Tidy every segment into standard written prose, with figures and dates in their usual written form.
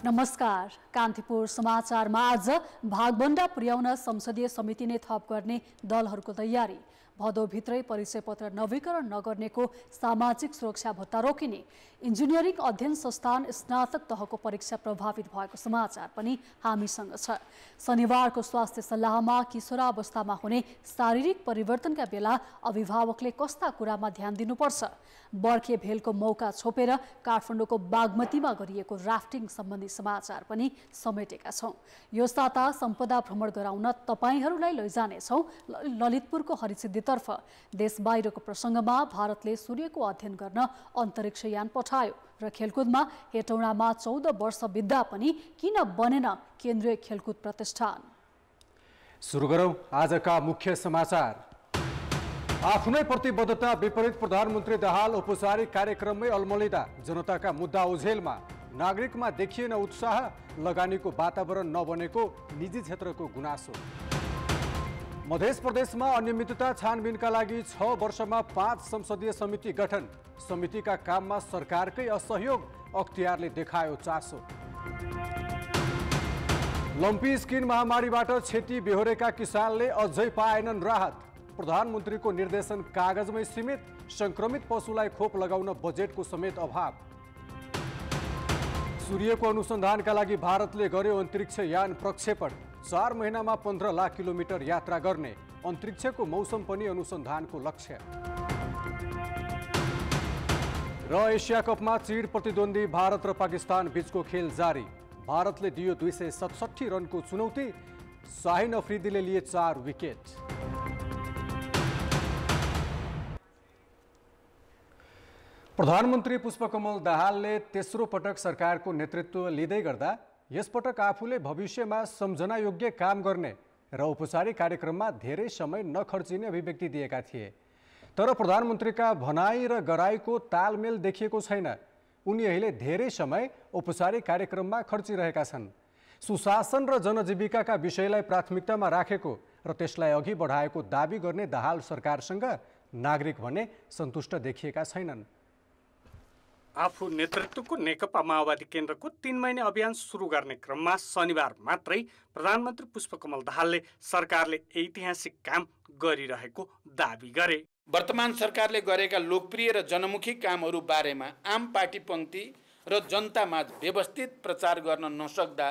नमस्कार। कान्तिपुर समाचारमा आज भागभण्डा पुर्याउन संसदीय समिति नै थप गर्ने दलहरूको तयारी। भदौभित्रै परिचय पत्र नवीकरण नगर्नेको सामाजिक सुरक्षा भत्ता रोकिने, इन्जिनियरिङ अध्ययन संस्थान स्नातक तहको परीक्षा प्रभावित भएको समाचार पनि हामीसँग छ। शनिबारको स्वास्थ्य सल्लाहमा किशोरावस्थामा हुने शारीरिक परिवर्तनका बेला अभिभावकले कस्ता कुरामा ध्यान दिनुपर्छ, बर्खे भेलको मौका छोपेर काठमाडौँको बागमतीमा गरिएको राफ्टिङ सम्बन्धी समाचार पनि समेटेका छौं। यो साता सम्पदा भ्रमण गराउन तपाईहरूलाई लैजानेछौं ललितपुरको हरिसिद्धितर्फ। देश बाहिरको प्रसङ्गमा भारतले सूर्यको अध्ययन गर्न अन्तरिक्ष यान पठायो र खेलकुदमा हेटौडामा 14 वर्ष बित्दा पनि किन बनेन केन्द्रीय खेलकुद प्रतिष्ठान। सुरु गरौं आजका मुख्य समाचार। आफ्नै प्रतिबद्धता विपरीत प्रधानमन्त्री दाहाल औपचारिक कार्यक्रममै अल्मलिँदा जनताका मुद्दा ओझेलमा, नागरिकमा देखिएन उत्साह, लगानीको वातावरण नबनेको निजी क्षेत्रको गुनासो। मध्य प्रदेशमा अनियमितता छानबिनका लागि 6 वर्षमा 5 संसदीय समिति गठन, समितिका काममा सरकारकै असहयोग, अख्तियारले देखायो चासो। लम्पी स्किन महामारीबाट क्षति बेहोरेका किसानले अझै पाएनन् राहत, प्रधानमन्त्रीको निर्देशन कागजमै सीमित, संक्रमित पशुलाई खोप लगाउन बजेटको समेत अभाव। सूर्यको अनुसन्धानका लागि भारतले गर्यो अन्तरिक्ष यान प्रक्षेपण, 4 महिनामा 15 लाख किलोमिटर यात्रा गर्ने, अन्तरिक्षको मौसम पनि अनुसन्धानको लक्ष्य। र एसिया कपमा चिर प्रतिद्वन्दी भारत र पाकिस्तान बीचको खेल जारी, भारतले दियो 267 रनको चुनौती, शाहिन अफ्रिदीले लिए 4 विकेट। प्रधानमन्त्री पुष्पकमल दाहालले तेस्रो पटक सरकारको नेतृत्व लिँदै गर्दा यसपटक आफूले भविष्यमा सम्झना योग्य काम गर्ने र औपचारिक कार्यक्रममा धेरै समय नखर्चिने अभिव्यक्ति दिएका थिए। तर प्रधानमन्त्रीका भनाई र गराईको तालमेल देखिएको छैन। उनी अहिले धेरै समय औपचारिक कार्यक्रममा खर्चिरहेका छन्। सुशासन र जनजीविकाका विषयलाई प्राथमिकतामा राखेको र त्यसलाई अघि बढाएको दाबी गर्ने दाहाल सरकारसँग नागरिक भने सन्तुष्ट देखिएका छैनन्। आफू नेतृत्वको नेकपा माओवादी केन्द्रको 3 महिने अभियान सुरु गर्ने क्रममा शनिबार मात्रै प्रधानमन्त्री पुष्पकमल दाहालले सरकारले ऐतिहासिक काम गरिरहेको दाबी गरे। वर्तमान सरकारले गरेका लोकप्रिय र जनमुखी कामहरू बारेमा आम पार्टी पङ्क्ति र जनतामा व्यवस्थित प्रचार गर्न नसक्दा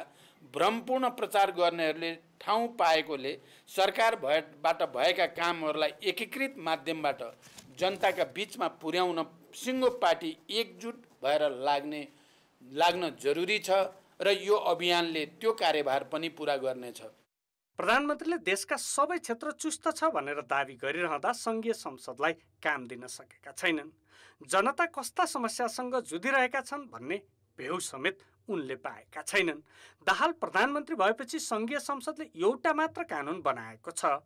भ्रमपूर्ण प्रचार गर्नेहरूले ठाउँ पाएकोले सरकारबाट भएका कामहरूलाई एकीकृत माध्यमबाट जनताका बीचमा पुर्याउन सिङ्गो पार्टी एकजुट भएर लाग्न जरुरी छ र यो अभियानले त्यो कार्यभार पनि पूरा गर्नेछ। प्रधानमन्त्रीले देशका सबै क्षेत्र चुस्त छ भनेर दाबी गरिरहँदा संघीय संसदलाई काम दिन सकेका छैनन्। जनता कस्ता समस्यासँग जुधिरहेका छन् भन्ने भेउ समेत उनले पाएका छैनन्। दाहाल प्रधानमन्त्री भएपछि संघीय संसदले एउटा मात्र कानुन बनाएको छ।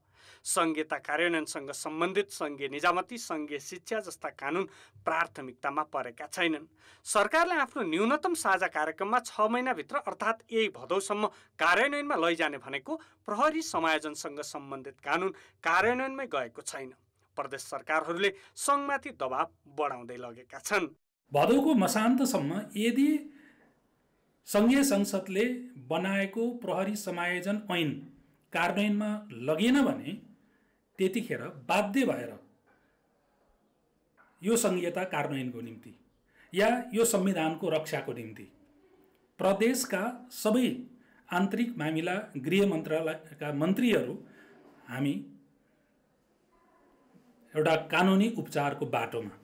संघीयता कार्यान्वयनसँग सम्बन्धित संघीय निजामती, संघीय शिक्षा जस्ता कानुन प्राथमिकतामा परेका छैनन्। सरकारले आफ्नो न्यूनतम साझा कार्यक्रममा 6 महिनाभित्र अर्थात् यही भदौसम्म कार्यान्वयनमा लैजाने भनेको प्रहरी समायोजनसँग सम्बन्धित कानुन कार्यान्वयनमै गएको छैन। प्रदेश सरकारहरूले सङ्घमाथि दबाव बढाउँदै लगेका छन्। भदौको मसान्तसम्म यदि संघीय संसदले बनाएको प्रहरी समायोजन ऐन कार्यान्वयनमा लगेन भने त्यतिखेर बाध्य भएर यो संघीयता कार्यान्वयनको निम्ति या यो संविधानको रक्षाको निम्ति प्रदेशका सबै आन्तरिक मामिला गृह मन्त्रालयका मन्त्रीहरू हामी एउटा कानुनी उपचारको बाटोमा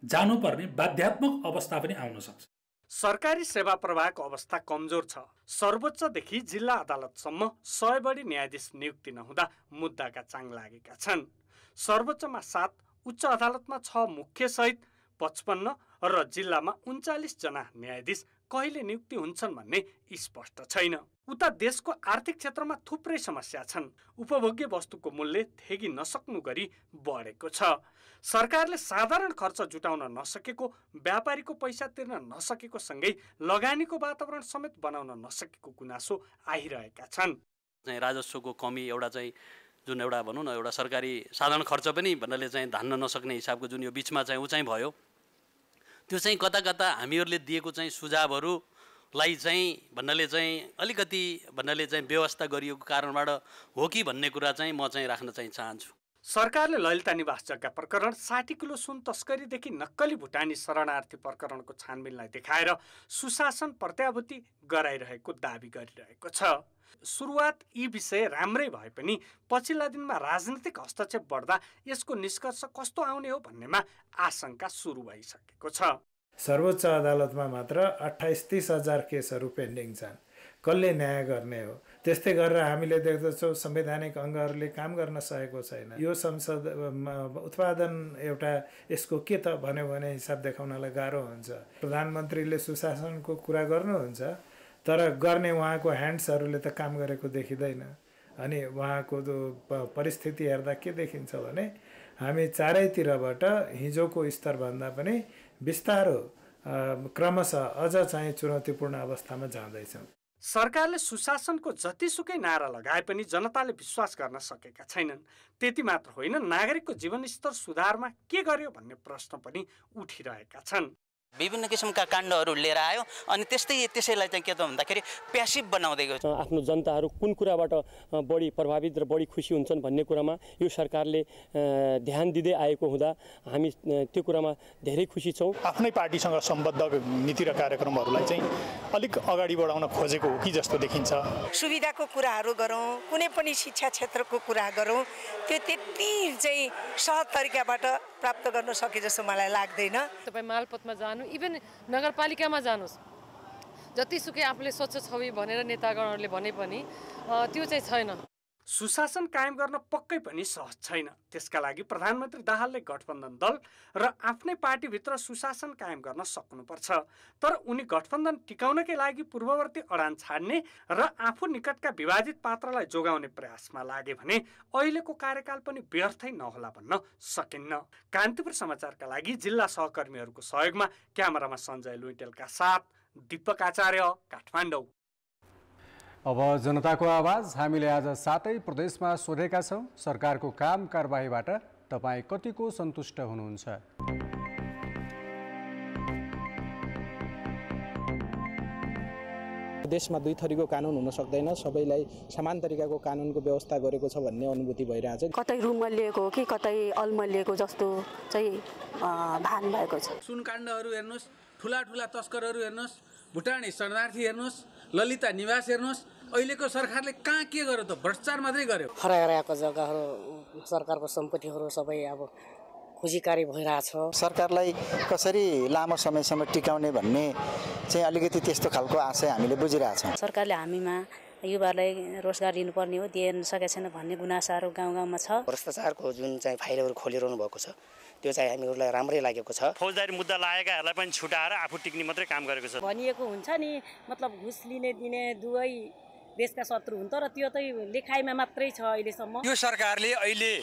जानुपर्ने बाध्यात्मक अवस्था पनि आउन सक्छ। सरकारी सेवा प्रवाहको अवस्था कमजोर छ। सर्वोच्चदेखि जिल्ला अदालतसम्म 100 बढी न्यायाधीश नियुक्ति नहुँदा मुद्दाका चाङ लागेका छन्। सर्वोच्चमा 7, उच्च अदालतमा 6 मुख्य सहित 55 र जिल्लामा 39 जना न्यायाधीश कहिले नियुक्ति हुन्छन् भन्ने स्पष्ट छैन। उता देशको आर्थिक क्षेत्रमा थुप्रै समस्या छन्। उपभोग्य वस्तुको मूल्य थेगी नसक्नु गरी बढेको छ। सरकारले साधारण खर्च जुटाउन नसकेको, व्यापारीको पैसा तिर्न नसकेको सँगै लगानीको वातावरण समेत बनाउन नसकेको गुनासो आइरहेका छन्। राजस्वको कमी एउटा चाहिँ जुन एउटा भनौँ न एउटा सरकारी साधारण खर्च पनि भन्नाले चाहिँ धान्न नसक्ने हिसाबको जुन यो बिचमा चाहिँ उचाइ भयो, त्यो चाहिँ कता कता हामीहरूले दिएको चाहिँ सुझावहरू लाई चाहिँ भन्नाले चाहिँ अलिकति भन्नाले चाहिँ व्यवस्था गरिएको कारणबाट हो कि भन्ने कुरा चाहिँ म चाहिँ राख्न चाहिँ चाहन्छु। सरकारले ललिता निवास जग्गा प्रकरण 60 किलो सुन तस्करीदेखि नक्कली भुटानी शरणार्थी प्रकरणको छानबिनलाई देखाएर सुशासन प्रत्याभूति गराइरहेको दाबी गरिरहेको छ। सुरुवात यी विषय राम्रै भए पनि पछिल्ला दिनमा राजनीतिक हस्तक्षेप बढ्दा यसको निष्कर्ष कस्तो आउने हो भन्नेमा आशंका सुरु भइसकेको छ। सर्वोच्च अदालतमा मात्र 28-30 हजार केसहरू पेन्डिङ छन्। कसले न्याय गर्ने हो? त्यस्तै गरेर हामीले देख्दछौँ संवैधानिक अङ्गहरूले काम गर्न सकेको छैन। यो संसद उत्पादन एउटा यसको के त भन्यो भने हिसाब देखाउनलाई गाह्रो हुन्छ। प्रधानमन्त्रीले सुशासनको कुरा गर्नुहुन्छ, तर गर्ने उहाँको ह्यान्ड्सहरूले त काम गरेको देखिँदैन। अनि उहाँको परिस्थिति हेर्दा के देखिन्छ भने हामी चारैतिरबाट हिजोको स्तरभन्दा पनि बिस्तारो क्रमशः अझ चाहिँ चुनौतीपूर्ण अवस्थामा जाँदैछौँ। सरकारले सुशासनको जतिसुकै नारा लगाए पनि जनताले विश्वास गर्न सकेका छैनन्। त्यति मात्र होइन, नागरिकको जीवनस्तर सुधारमा के गर्यो भन्ने प्रश्न पनि उठिरहेका छन्। विभिन्न किसिमका काण्डहरू लिएर आयो अनि त्यसैलाई चाहिँ के त भन्दाखेरि प्यासिभ बनाउँदै गयो। आफ्नो जनताहरू कुन कुराबाट बढी प्रभावित र बढी खुसी हुन्छन् भन्ने कुरामा यो सरकारले ध्यान दिँदै आएको हुँदा हामी त्यो कुरामा धेरै खुसी छौँ। आफ्नै पार्टीसँग सम्बद्ध नीति र कार्यक्रमहरूलाई चाहिँ अलिक अगाडि बढाउन खोजेको हो कि जस्तो देखिन्छ। सुविधाको कुराहरू गरौँ, कुनै पनि शिक्षा क्षेत्रको कुरा गरौँ, त्यो त्यति चाहिँ सहज तरिकाबाट प्राप्त गर्न सके जस्तो मलाई लाग्दैन। तपाईँ मालपोतमा जानु, इभन नगरपालिकामा जानुहोस्, जतिसुकै आफूले स्वच्छ छवि भनेर नेतागणहरूले भने पनि त्यो चाहिँ छैन। सुशासन कायम गर्न पक्कै पनि सहज छैन। त्यसका लागि प्रधानमन्त्री दाहालले गठबन्धन दल र आफ्नै पार्टीभित्र सुशासन कायम गर्न सक्नुपर्छ। तर उनी गठबन्धन टिकाउनकै लागि पूर्ववर्ती अडान छाड्ने र आफू निकटका विवादित पात्रलाई जोगाउने प्रयासमा लागे भने अहिलेको कार्यकाल पनि व्यर्थै नहोला भन्न सकिन्न। कान्तिपुर समाचारका लागि जिल्ला सहकर्मीहरूको सहयोगमा क्यामेरामा सञ्जय लुइटेलका साथ दीपक आचार्य, काठमाडौँ। अब जनताको आवाज। हामीले आज 7 प्रदेशमा सोधेका छौँ, सरकारको काम कारबाहीबाट तपाईँ कतिको सन्तुष्ट हुनुहुन्छ? देशमा दुई थरीको कानुन हुन सक्दैन, सबैलाई समान तरिकाको कानुनको व्यवस्था गरेको छ भन्ने अनुभूति भइरहेछ। कतै रुमलिएको हो कि कतै अलमलिएको जस्तो चाहिँ भान भएको छ। सुनकाण्डहरू हेर्नुहोस्, ठुला ठुला तस्करहरू हेर्नुहोस्, भुटानी शरणार्थी हेर्नुहोस्, ललिता निवास हेर्नुहोस्, अहिलेको सरकारले कहाँ के गर्यो त? भ्रष्टाचार मात्रै गर्यो। हराएको जग्गाहरू, सरकारको सम्पत्तिहरू सबै अब खोजीकारी भइरहेछ। सरकारलाई कसरी लामो समयसम्म टिकाउने भन्ने चाहिँ अलिकति त्यस्तो खालको आशय हामीले बुझिरहेछौँ। सरकारले हामीमा युवालाई रोजगार दिनुपर्ने हो, दिएन सकेको छैन भन्ने गुनासाहरू गाउँ गाउँमा छ। भ्रष्टाचारको जुन चाहिँ फाइलहरू खोलिरहनु भएको छ त्यो चाहिँ हामीहरूलाई राम्रै लागेको छ। फौजदारी मुद्दा लागेकाहरूलाई पनि छुटाएर आफू टिक्ने मात्रै काम गरेको छ। भनिएको हुन्छ नि, मतलब घुस लिने दिने दुवै देशका शत्रु हुन्, तर त्यो चाहिँ लेखाइमा मात्रै छ अहिलेसम्म। यो सरकारले अहिले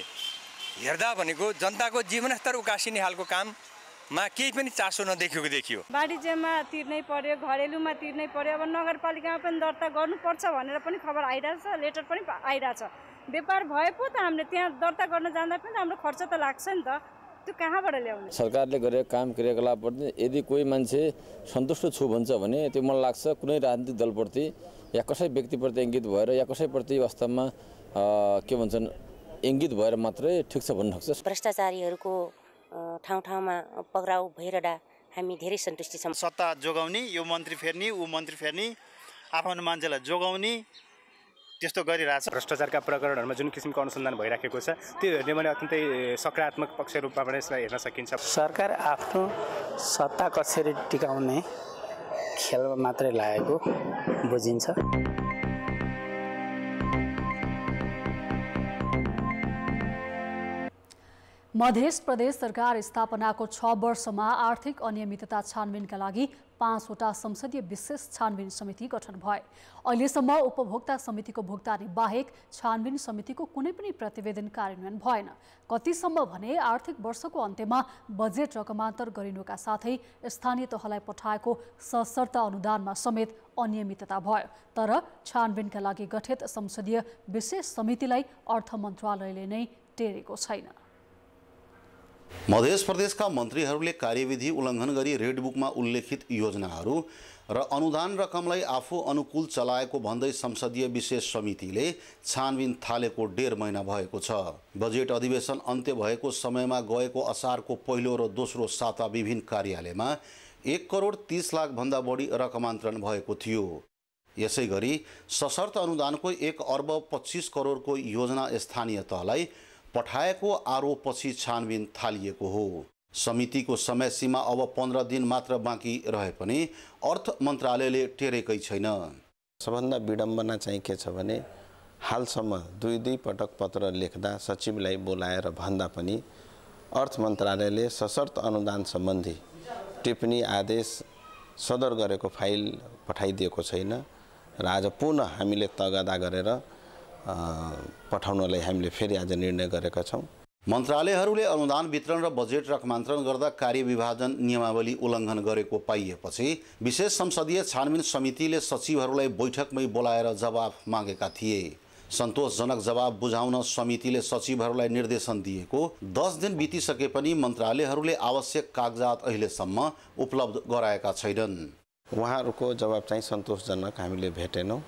हेर्दा भनेको जनताको जीवनस्तर उकासिने खालको काममा केही पनि चासो नदेखेको देखियो। वाणिज्यमा तिर्नै पर्यो, घरेलुमा तिर्नै पर्यो, अब नगरपालिकामा पनि दर्ता गर्नुपर्छ भनेर पनि खबर आइरहेछ, लेटर पनि आइरहेछ। व्यापार भए पो त हामीले त्यहाँ दर्ता गर्न जाँदा पनि हाम्रो खर्च त लाग्छ नि त, त्यो कहाँबाट ल्याउने? सरकारले गरेको काम क्रियाकलापप्रति यदि कोही मान्छे सन्तुष्ट छु भन्छ भने त्यो मलाई लाग्छ कुनै राजनीतिक दलप्रति या कसै व्यक्तिप्रति इङ्गित भएर या कसैप्रति वास्तवमा के भन्छन् इङ्गित भएर मात्रै ठिक छ भन्न सक्छ। भ्रष्टाचारीहरूको ठाउँ ठाउँमा पक्राउ भइरहँदा हामी धेरै सन्तुष्टि छौँ। सत्ता जोगाउने, यो मन्त्री फेर्ने ऊ मन्त्री फेर्ने, आफ्नो मान्छेलाई जोगाउने त्यस्तो गरिरहेछ। भ्रष्टाचारका प्रकरणहरूमा जुन किसिमको अनुसन्धान भइराखेको छ त्यो हेर्ने भने अत्यन्तै सकारात्मक पक्ष रूपमा पनि यसलाई हेर्न सकिन्छ। सरकार आफ्नो सत्ता कसरी टिकाउने खेल मात्रै लागेको बुझिन्छ। मध्य प्रदेश सरकार स्थापनाको 6 वर्षमा आर्थिक अनियमितता छानबिनका लागि 5वटा संसदीय विशेष छानबिन समिति गठन भए। अहिलेसम्म उपभोक्ता समितिको भुक्तानी बाहेक छानबिन समितिको कुनै पनि प्रतिवेदन कार्यान्वयन भएन। कतिसम्म भने आर्थिक वर्षको अन्त्यमा बजेट रकमान्तर गरिनुका साथै स्थानीय तहलाई पठाएको सशर्त अनुदानमा समेत अनियमितता भयो। तर छानबिनका लागि गठित संसदीय विशेष समितिलाई अर्थ मन्त्रालयले नै टेरेको छैन। मध्य प्रदेशका मन्त्रीहरूले कार्यविधि उल्लङ्घन गरी रेड बुकमा उल्लेखित योजनाहरू र अनुदान रकमलाई आफू अनुकूल चलाएको भन्दै संसदीय विशेष समितिले छानबिन थालेको 1.5 महिना भएको छ। बजेट अधिवेशन अन्त्य भएको समयमा गएको असारको पहिलो र दोस्रो साता विभिन्न कार्यालयमा 1 करोड 30 लाख भन्दा बढी रकमान्तरण भएको थियो। यसै गरी सशर्त अनुदानको 1 अर्ब 25 करोडको योजना स्थानीय तहलाई पठाएको आरोपपछि छानबिन थालिएको हो। समितिको समय सीमा अब 15 दिन मात्र बाँकी रहे पनि अर्थ मन्त्रालयले टेरेकै छैन। सबभन्दा विडम्बना चाहिँ के छ भने हालसम्म दुई पटक पत्र लेख्दा सचिवलाई बोलाएर भन्दा पनि अर्थ मन्त्रालयले सशर्त अनुदान सम्बन्धी टिप्पणी आदेश सदर गरेको फाइल पठाइदिएको छैन र आज पुनः हामीले तगादा गरेर पठाउनलाई हामीले फेरि आज निर्णय गरेका छौँ। मन्त्रालयहरूले अनुदान वितरण र बजेट रकमान्तरण गर्दा कार्यविभाजन नियमावली उल्लङ्घन गरेको पाइएपछि विशेष संसदीय छानबिन समितिले सचिवहरूलाई बैठकमै बोलाएर जवाफ मागेका थिए। सन्तोषजनक जवाब बुझाउन समितिले सचिवहरूलाई निर्देशन दिएको 10 दिन बितिसके पनि मन्त्रालयहरूले आवश्यक कागजात अहिलेसम्म उपलब्ध गराएका छैनन्। उहाँहरूको जवाब चाहिँ सन्तोषजनक हामीले भेटेनौँ।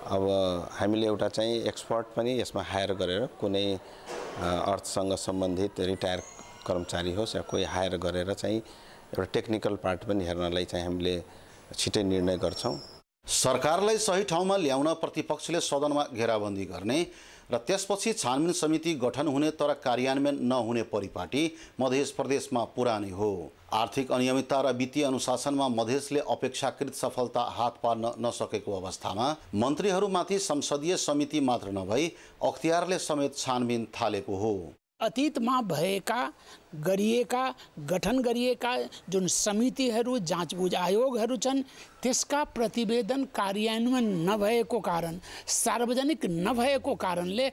अब हामीले एउटा चाहिँ एक्सपर्ट पनि यसमा हायर गरेर कुनै अर्थसँग सम्बन्धित रिटायर कर्मचारी होस् या कोही हायर गरेर चाहिँ एउटा टेक्निकल पार्ट पनि हेर्नलाई चाहिँ हामीले छिटै निर्णय गर्छौँ। सरकारलाई सही ठाउँमा ल्याउन प्रतिपक्षले सदनमा घेराबन्दी गर्ने र त्यसपछि छानबिन समिति गठन हुने तर कार्यान्वयन नहुने परिपाटी मध्य प्रदेशमा पुरानै हो। आर्थिक अनियमितता र वित्तीय अनुशासनमा मधेसले अपेक्षाकृत सफलता हात पार्न नसकेको अवस्थामा मन्त्रीहरूमाथि संसदीय समिति मात्र नभई अख्तियारले समेत छानबिन थालेको हो। अतीतमा भएका गरिएका गठन गरिएका जुन समितिहरू जाँचबुझ आयोगहरू छन् त्यसका प्रतिवेदन कार्यान्वयन नभएको कारण सार्वजनिक नभएको कारणले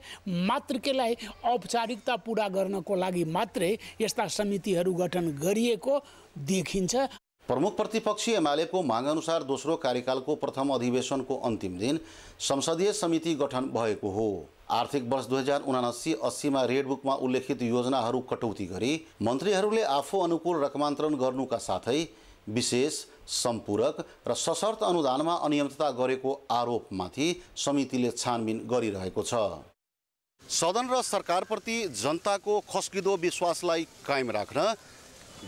मात्र केलाई औपचारिकता पूरा गर्नको लागि मात्रै यस्ता समितिहरू गठन गरिएको देखिन्छ। प्रमुख प्रतिपक्षी एमालेको माग अनुसार दोस्रो कार्यकालको प्रथम अधिवेशनको अन्तिम दिन संसदीय समिति गठन भएको हो। आर्थिक वर्ष 2079-80 मा रेड बुकमा उल्लेखित योजनाहरू कटौती गरी मन्त्रीहरूले आफू अनुकूल रकमान्तरण गर्नुका साथै विशेष सम्पूरक र सशर्त अनुदानमा अनियमितता गरेको आरोपमाथि समितिले छानबिन गरिरहेको छ। सदन र सरकारप्रति जनताको खस्किदो विश्वासलाई कायम राख्न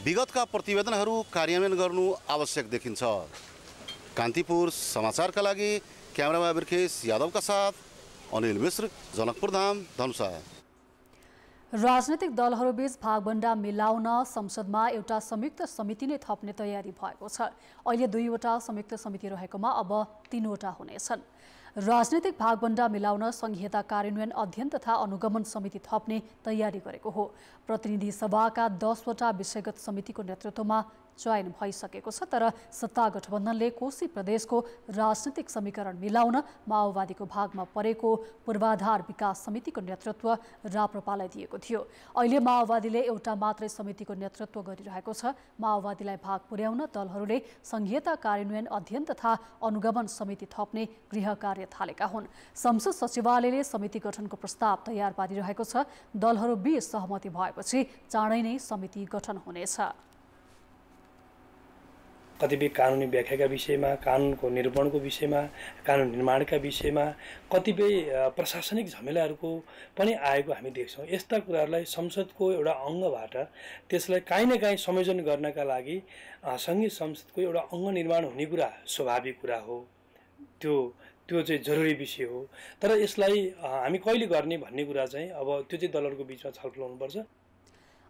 विगतका प्रतिवेदनहरू कार्यान्वयन गर्नु आवश्यक देखिन्छ। कान्तिपुर समाचारका लागि क्यामेरामा बिर्खेश यादवका साथ अनिल मिश्र, जनकपुर धाम, धनुषा। राजनीतिक दलहरूबीच भागभण्डा मिलाउन संसदमा एउटा संयुक्त समिति नै थप्ने तयारी भएको छ। अहिले 2वटा संयुक्त समिति रहेकोमा अब 3वटा हुनेछन्। राजनीतिक भागभण्डा मिलाउन संघीयता कार्यान्वयन अध्ययन तथा अनुगमन समिति थप्ने तयारी गरेको हो। प्रतिनिधि सभाका 10वटा विषयगत समितिको नेतृत्वमा चयन भइसकेको छ, तर सत्ता गठबन्धनले कोशी प्रदेशको राजनीतिक समीकरण मिलाउन माओवादीको भागमा परेको पूर्वाधार विकास समितिको नेतृत्व राप्रपालाई दिएको थियो। अहिले माओवादीले एउटा मात्रै समितिको नेतृत्व गरिरहेको छ। माओवादीलाई भाग पुर्याउन दलहरूले संघीयता कार्यान्वयन अध्ययन तथा अनुगमन समिति थप्ने गृह कार्य थालेका हुन्। संसद सचिवालयले समिति गठनको प्रस्ताव तयार पारिरहेको छ। दलहरू बीच सहमति भएपछि चाँडै नै समिति गठन हुनेछ। कतिपय कानुनी व्याख्याका विषयमा, कानुनको निरूपणको विषयमा, कानुन निर्माणका विषयमा कतिपय प्रशासनिक झमेलाहरूको पनि आएको हामी देख्छौँ। यस्ता कुराहरूलाई संसदको एउटा अङ्गबाट त्यसलाई काहीँ न काहीँ संयोजन गर्नका लागि सङ्घीय संसदको एउटा अङ्ग निर्माण हुने कुरा स्वाभाविक कुरा हो। त्यो चाहिँ जरुरी विषय हो। तर यसलाई हामी कहिले गर्ने भन्ने कुरा चाहिँ अब त्यो चाहिँ दलहरूको बिचमा छलफल हुनुपर्छ।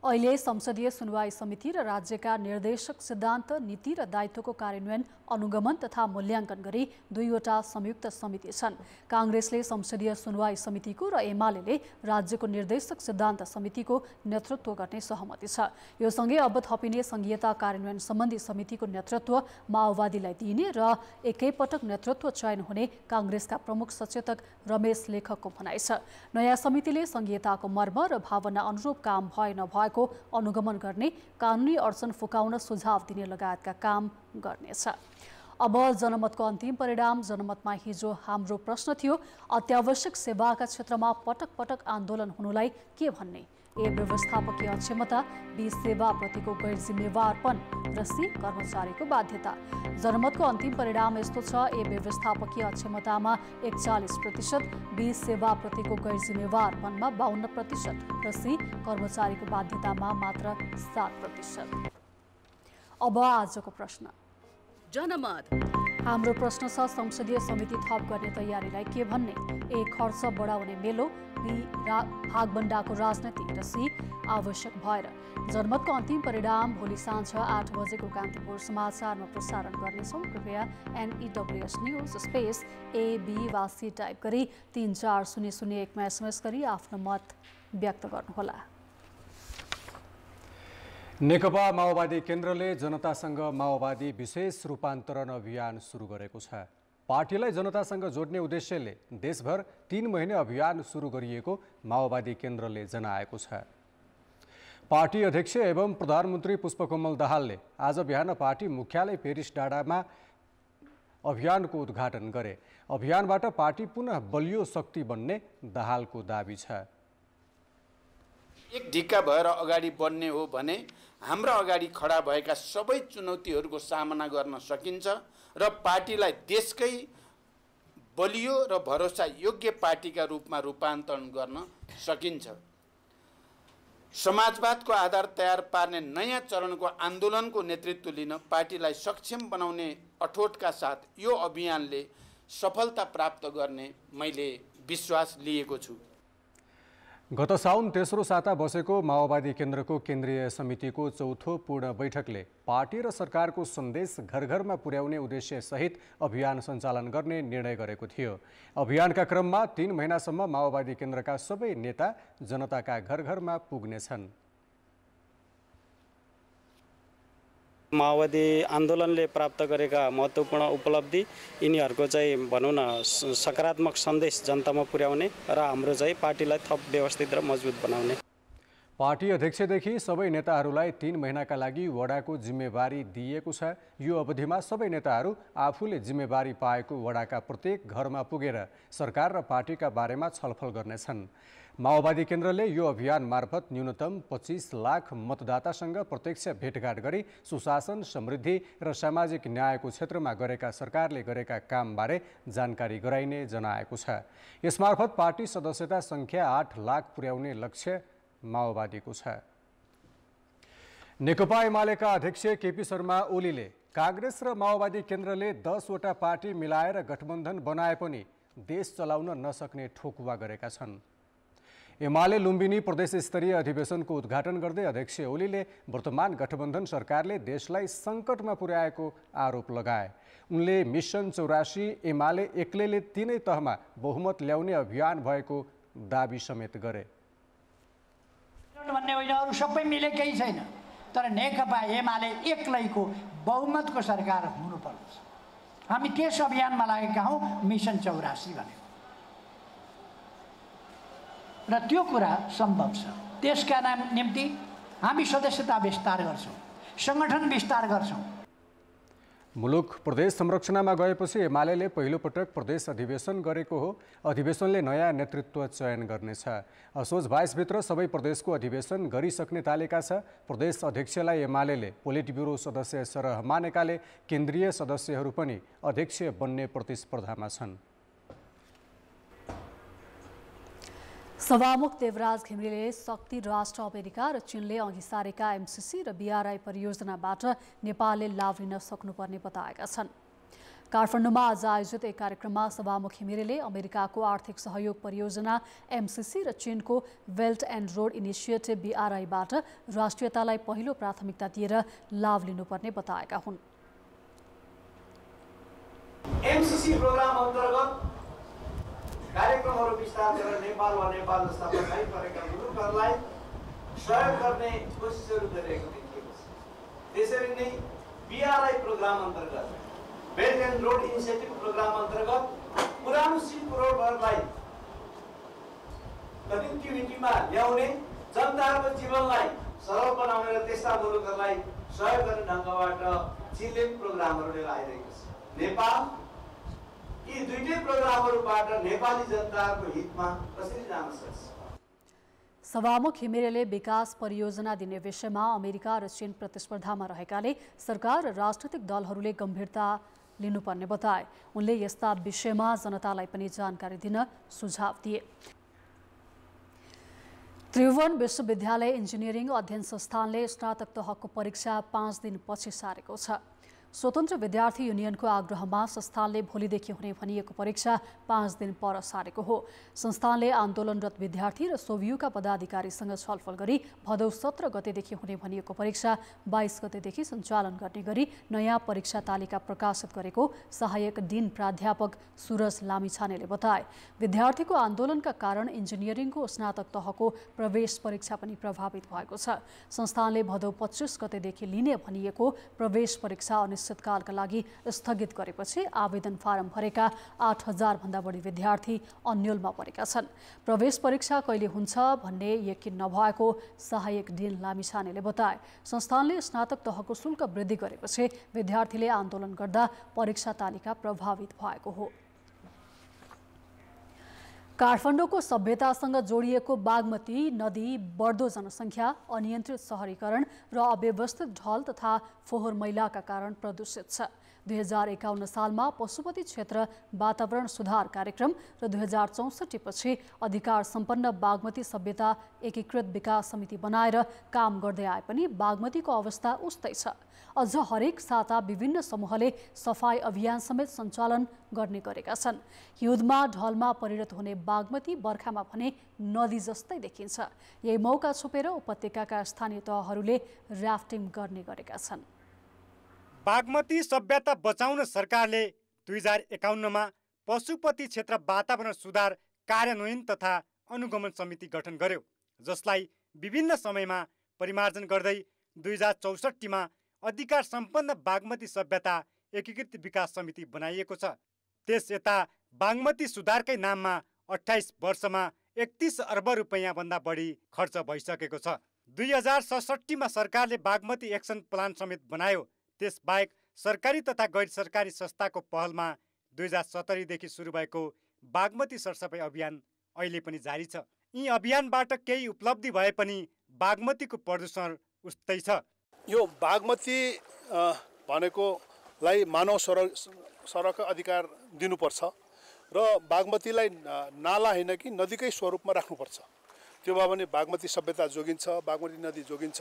अहिले संसदीय सुनवाई समिति र राज्यका निर्देशक सिद्धान्त, नीति र दायित्वको कार्यान्वयन, अनुगमन तथा मूल्याङ्कन गरी 2वटा संयुक्त समिति छन्। काङ्ग्रेसले संसदीय सुनवाई समितिको र एमालेले राज्यको निर्देशक सिद्धान्त समितिको नेतृत्व गर्ने सहमति छ। यो सँगै अब थपिने संघीयता कार्यान्वयन सम्बन्धी समितिको नेतृत्व माओवादीलाई दिइने र एकैपटक नेतृत्व चयन हुने काङ्ग्रेसका प्रमुख सचेतक रमेश लेखकको भनाइ छ। नयाँ समितिले संघीयताको मर्म र भावना अनुरूप काम भए नभएको अनुगमन गर्ने, कानुनी अडचन फुकाउन सुझाव दिने लगायतका काम गर्नेछ। अब जनमतको अन्तिम परिणाम। जनमतमा हिजो हाम्रो प्रश्न थियो, अत्यावश्यक सेवाका क्षेत्रमा पटक पटक आन्दोलन हुनुलाई के भन्ने? ए व्यवस्थापकीय अक्षमता, बी सेवाप्रतिको गैर जिम्मेवारपन र सी कर्मचारीको बाध्यता। जनमतको अन्तिम परिणाम यस्तो छ: ए व्यवस्थापकीय अक्षमतामा 41%, बी सेवाप्रतिको गैर जिम्मेवारपनमा 52% र सी कर्मचारीको बाध्यतामा मात्र 7%। अब आजको प्रश्न। जनमत हाम्रो प्रश्न छ: संसदीय समिति थप गर्ने तयारीलाई के भन्ने? ए खर्च बढाउने मेलो, बी भागबण्डाको राजनीति र सी आवश्यक भएर। जनमतको अन्तिम परिणाम भोलि साँझ 8 बजेको कान्तिपुर समाचारमा प्रसारण गर्नेछौँ। कृपया NEWS न्युज स्पेस AB वा सी टाइप गरी 34001मा SMS गरी आफ्नो मत व्यक्त गर्नुहोला। नेकपा माओवादी केन्द्रले जनतासँग माओवादी विशेष रूपान्तरण अभियान सुरु गरेको छ। पार्टीलाई जनतासँग जोड्ने उद्देश्यले देशभर 3 महिने अभियान सुरु गरिएको माओवादी केन्द्रले जनाएको छ। पार्टी अध्यक्ष एवं प्रधानमन्त्री पुष्पकमल दाहालले आज बिहान पार्टी मुख्यालय पेरिस डाँडामा अभियानको उद्घाटन गरे। अभियानबाट पार्टी पुनः बलियो शक्ति बन्ने दाहालको दाबी छ। एक ढिक्का भएर अगाडि बढ्ने हो भने हाम्रा अगाडि खडा भएका सबै चुनौतीहरूको सामना गर्न सकिन्छ र पार्टीलाई देशकै बलियो र भरोसा योग्य पार्टीका रूपमा रूपान्तरण गर्न सकिन्छ। समाजवादको आधार तयार पार्ने नयाँ चरणको आन्दोलनको नेतृत्व लिन पार्टीलाई सक्षम बनाउने अठोटका साथ यो अभियानले सफलता प्राप्त गर्ने मैले विश्वास लिएको छु। गत साउन तेस्रो साता बसेको माओवादी केन्द्रको केन्द्रीय समितिको चौथो पूर्ण बैठकले पार्टी र सरकारको सन्देश घर घरमा पुर्याउने उद्देश्य सहित अभियान सञ्चालन गर्ने निर्णय गरेको थियो। अभियानका क्रममा 3 महिनासम्म माओवादी केन्द्रका सबै नेता जनताका घर घरमा पुग्नेछन्। माओवादी आन्दोलनले प्राप्त गरेका महत्त्वपूर्ण उपलब्धि यिनीहरूको चाहिँ भनौँ न सकारात्मक सन्देश जनतामा पुर्याउने र हाम्रो चाहिँ पार्टीलाई थप व्यवस्थित र मजबुत बनाउने। पार्टी अध्यक्षदेखि सबै नेताहरूलाई 3 महिनाका लागि वडाको जिम्मेवारी दिइएको छ। यो अवधिमा सबै नेताहरू आफूले जिम्मेवारी पाएको वडाका प्रत्येक घरमा पुगेर सरकार र पार्टीका बारेमा छलफल गर्नेछन्। माओवादी केन्द्रले यो अभियान मार्फत न्यूनतम 25 लाख मतदातासँग प्रत्यक्ष भेटघाट गरी सुशासन, समृद्धि र सामाजिक न्यायको क्षेत्रमा गरेका सरकारले गरेका कामबारे जानकारी गराइने जनाएको छ। यसमार्फत पार्टी सदस्यता सङ्ख्या 8 लाख पुर्याउने लक्ष्य माओवादीको छ। नेकपा एमालेका अध्यक्ष केपी शर्मा ओलीले कांग्रेस र माओवादी केन्द्रले 10 वटा पार्टी मिलाएर गठबन्धन बनाए पनि देश चलाउन नसक्ने ठोकुवा गरेका छन्। एमाले लुम्बिनी प्रदेश स्तरीय अधिवेशनको उद्घाटन गर्दै अध्यक्ष ओलीले वर्तमान गठबन्धन सरकारले देशलाई सङ्कटमा पुर्याएको आरोप लगाए। उनले मिसन 84 एमाले एक्लैले 3 तहमा बहुमत ल्याउने अभियान भएको दाबी समेत गरे। भन्ने होइन, अरू सबै मिले केही छैन, तर नेकपा एमाले एक्लैको बहुमतको सरकार हुनुपर्छ। हामी त्यस अभियानमा लागेका हौँ, मिसन 84 भनेको, र त्यो कुरा सम्भव छ। त्यसका निम्ति हामी सदस्यता विस्तार गर्छौँ, सङ्गठन विस्तार गर्छौँ। मुलुक प्रदेश संरक्षणमा गएपछि एमाले पहिलोपटक प्रदेश अधिवेशन गरेको हो। अधिवेशनले नयाँ नेतृत्व चयन गर्नेछ। असोज 22 भित्र सबै प्रदेशको अधिवेशन गरिसक्ने तालिका छ। प्रदेश अध्यक्षलाई एमाले पोलिट ब्युरो सदस्य सरह मानेकाले केन्द्रीय सदस्यहरू पनि अध्यक्ष बन्ने प्रतिस्पर्धामा छन्। सभामुख देवराज घिमिरेले शक्ति राष्ट्र अमेरिका र चीनले अघि सारेका MCC र BRI परियोजनाबाट नेपालले लाभ लिन सक्नुपर्ने बताएका छन्। काठमाडौँमा आज आयोजित एक कार्यक्रममा सभामुख घिमिरेले अमेरिकाको आर्थिक सहयोग परियोजना MCC र चीनको बेल्ट एन्ड रोड इनिसिएटिभ BRIबाट राष्ट्रियतालाई पहिलो प्राथमिकता दिएर लाभ लिनुपर्ने बताएका हुन्। MCC प्रोग्राम अन्तर्गत कार्यक्रमहरू विस्तार गरेर नेपाल वा नेपाल जस्ता प्रभावित परेका मुलुकहरूलाई सहयोग गर्ने कोसिसहरू गरिरहेको देखिएको छ। त्यसरी नै BRI प्रोग्राम अन्तर्गत belt and road initiative programme अन्तर्गत पुरानो सिल्क रोडहरूलाई कनेक्टिभिटीमा ल्याउने, जनताहरूको जीवनलाई सरल बनाउने र त्यस्ता मुलुकहरूलाई सहयोग गर्ने ढङ्गबाट चीनले प्रोग्रामहरू लिएर आइरहेको छ। नेपाल यी दुईटै प्रोग्रामहरूबाट नेपाली जनताको हितमा कसरी जान सक्छ? सभामुख घिमिरेले विकास परियोजना दिने विषयमा अमेरिका र चीन प्रतिस्पर्धामा रहेकाले सरकार र राजनीतिक दलहरूले गम्भीरता लिनुपर्ने बताए। उनले यस्ता विषयमा जनतालाई पनि जानकारी दिन सुझाव दिए। त्रिभुवन विश्वविद्यालय इन्जिनियरिङ अध्ययन संस्थानले स्नातक तहको परीक्षा 5 दिन पछि सारेको छ। स्वतन्त्र विद्यार्थी युनियनको आग्रहमा संस्थानले भोलिदेखि हुने भनिएको परीक्षा 5 दिन पर सारेको हो। संस्थानले आन्दोलनरत विद्यार्थी र सोभियुका पदाधिकारीसँग छलफल गरी भदौ 17 गतेदेखि हुने भनिएको परीक्षा 22 गतेदेखि सञ्चालन गर्ने गरी नयाँ परीक्षा तालिका प्रकाशित गरेको सहायक डिन प्राध्यापक सुरज लामिछानेले बताए। विद्यार्थीको आन्दोलनका कारण इन्जिनियरिङको स्नातक तहको प्रवेश परीक्षा पनि प्रभावित भएको छ। संस्थानले भदौ 25 गतेदेखि लिने भनिएको प्रवेश परीक्षा अनिश्चितकालका लागि स्थगित गरेपछि आवेदन फारम भरेका 8000 भन्दा बढी विद्यार्थी अन्योलमा परेका छन्। प्रवेश परीक्षा कहिले हुन्छ भन्ने यकिन नभएको सहायक डिन लामिछानेले बताए। संस्थानले स्नातक तहको शुल्क वृद्धि गरेपछि विद्यार्थीले आन्दोलन गर्दा परीक्षा तालिका प्रभावित भएको हो। काठमाडौँको सभ्यतासँग जोडिएको बागमती नदी बढ्दो जनसङ्ख्या, अनियन्त्रित सहरीकरण र अव्यवस्थित ढल तथा फोहोर मैलाका कारण प्रदूषित छ। 2051 सालमा पशुपति क्षेत्र वातावरण सुधार कार्यक्रम र 2064 पछि अधिकार सम्पन्न बागमती सभ्यता एकीकृत विकास समिति बनाएर काम गर्दै आए पनि बागमतीको अवस्था उस्तै छ। अझ हरेक साता विभिन्न समूहले सफाई अभियान समेत सञ्चालन गर्ने गरेका छन्। हिउँदमा ढलमा परिणत हुने बागमती बर्खामा भने नदी जस्तै देखिन्छ। यही मौका छोपेर उपत्यकाका स्थानीय तहहरूले राफ्टिङ गर्ने गरेका छन्। बागमती सभ्यता बचाउन सरकारले 2051मा पशुपति क्षेत्र वातावरण सुधार कार्यान्वयन तथा अनुगमन समिति गठन गर्यो, जसलाई विभिन्न समयमा परिमार्जन गर्दै 2064मा अधिकार सम्पन्न बागमती सभ्यता एकीकृत विकास समिति बनाइएको छ। त्यस यता बागमती सुधारकै नाममा 28 वर्षमा 31 अर्ब रुपैयाँ भन्दा बढी खर्च भइसकेको छ। 2067मा सरकारले बागमती एक्सन प्लान समेत बनायो। त्यसबाहेक सरकारी तथा गैर सरकारी संस्थाको पहलमा 2070देखि सुरु भएको बागमती सरसफाइ अभियान अहिले पनि जारी छ। यी अभियानबाट केही उपलब्धि भए पनि बागमतीको प्रदूषण उस्तै छ। यो बागमती भनेकोलाई मानव सडक अधिकार दिनुपर्छ र बागमतीलाई नाला होइन कि नदीकै स्वरूपमा राख्नुपर्छ। त्यो भए भने बागमती सभ्यता जोगिन्छ, बागमती नदी जोगिन्छ।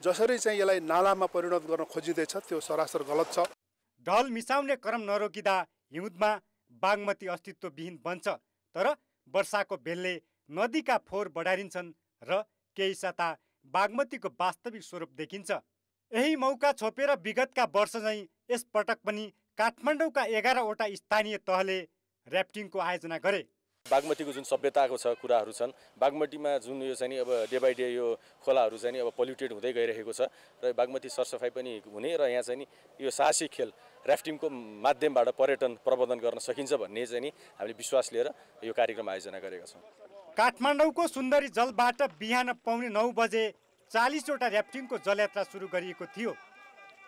जसरी चाहिँ यसलाई नालामा परिणत गर्न खोजिँदैछ त्यो सरासर गलत छ। ढल मिसाउने क्रम नरोकिँदा हिउँदमा बागमती अस्तित्वविहीन बन्छ, तर वर्षाको बेलले नदीका फोहोर बढारिन्छन् र केही साता बागमतीको वास्तविक स्वरूप देखिन्छ। यही मौका छोपेर विगतका वर्ष चाहिँ यस पटक पनि काठमाडौँका 11वटा स्थानीय तहले र्याफ्टिङको आयोजना गरे। बागमतीको जुन सभ्यताको छ कुराहरू छन्, बागमतीमा जुन यो चाहिँ अब डे बाई डे यो खोलाहरू चाहिँ अब पोल्युटेड हुँदै गइरहेको छ र बागमती सरसफाइ पनि हुने र यहाँ चाहिँ यो साहसी खेल र्याफ्टिङको माध्यमबाट पर्यटन प्रबन्धन गर्न सकिन्छ भन्ने चाहिँ हामीले विश्वास लिएर यो कार्यक्रम आयोजना गरेका छौँ। काठमाडौँको सुन्दरी जलबाट बिहान 9:15 बजे 40वटा र्याफ्टिङको जलयात्रा सुरु गरिएको थियो।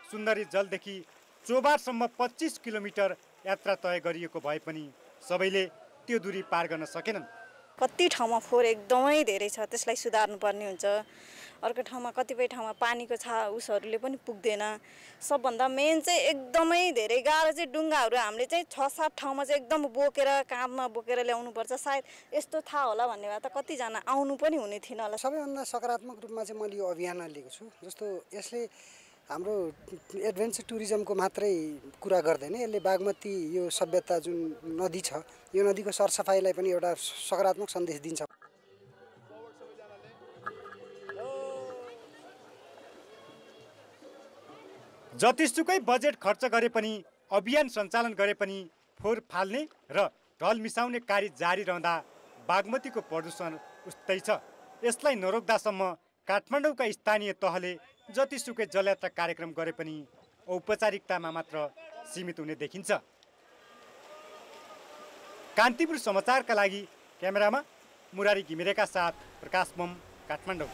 सुन्दरी जलदेखि चोबारसम्म 25 किलोमिटर यात्रा तय गरिएको भए पनि सबैले त्यो दूरी पार गर्न सकेनन्। कति ठाउँमा फोहोर एकदमै धेरै छ, त्यसलाई सुधार्नुपर्ने हुन्छ। अर्को ठाउँमा कतिपय ठाउँमा पानीको उसहरूले पनि पुग्दैन। सबभन्दा मेन चाहिँ एकदमै धेरै गाह्रो चाहिँ डुङ्गाहरू हामीले चाहिँ 6-7 ठाउँमा चाहिँ एकदम बोकेर काँधमा बोकेर ल्याउनुपर्छ। सायद यस्तो थाहा होला भन्ने भए त कतिजना आउनु पनि हुने थिएन होला। सबैभन्दा सकारात्मक रूपमा चाहिँ मैले यो अभियान लिएको छु। जस्तो यसले हाम्रो एडभेन्चर टुरिज्मको मात्रै कुरा गर्दैन, यसले बागमती यो सभ्यता जुन नदी छ यो नदीको सरसफाइलाई पनि एउटा सकारात्मक सन्देश दिन्छ। जतिसुकै बजेट खर्च गरे पनि अभियान सञ्चालन गरे पनि फोहोर फाल्ने र ढल मिसाउने कार्य जारी रहँदा बागमतीको प्रदूषण उस्तै छ। यसलाई नरोक्दासम्म काठमाडौँका स्थानीय तहले जतिसुकै जलयात्रा कार्यक्रम गरे पनि औपचारिकतामा मात्र सीमित हुने देखिन्छ। कान्तिपुर समाचारका लागि क्यामेरामा मुरारी घिमिरेका साथ प्रकाश बम, काठमाडौँ।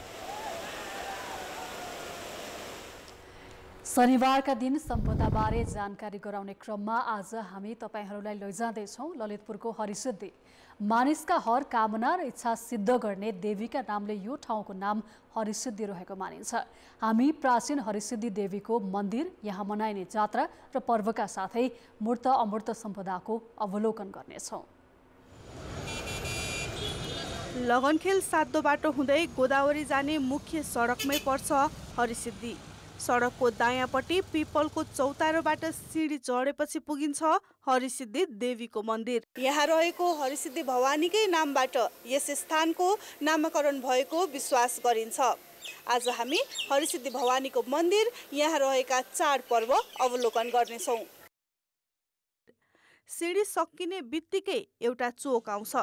शनिबारका दिन सम्पदाबारे जानकारी गराउने क्रममा आज हामी तपाईहरूलाई लैजाँदैछौँ ललितपुरको हरिसिद्धि। मानिसका हर कामना र इच्छा सिद्ध गर्ने देवीका नामले यो ठाउँको नाम हरिसिद्धि रहेको मानिन्छ। हामी प्राचीन हरिसिद्धि देवीको मन्दिर, यहाँ मनाइने जात्रा र पर्वका साथै मूर्त अमूर्त सम्पदाको अवलोकन गर्नेछौँ। लगनखेल सातो बाटो हुँदै गोदावरी जाने मुख्य सडकमै पर्छ हरिसिद्धि। सडकको दायाँपट्टि पिपलको चौतारोबाट सिडी चढेपछि पुगिन्छ हरिसिद्धि देवीको मन्दिर। यहाँ रहेको हरिसिद्धि भवानीकै नामबाट यस स्थानको नामाकरण भएको विश्वास गरिन्छ। आज हामी हरिसिद्धि भवानीको मन्दिर, यहाँ रहेका चाडपर्व अवलोकन गर्नेछौँ। सिडी सकिने बित्तिकै एउटा चोक आउँछ।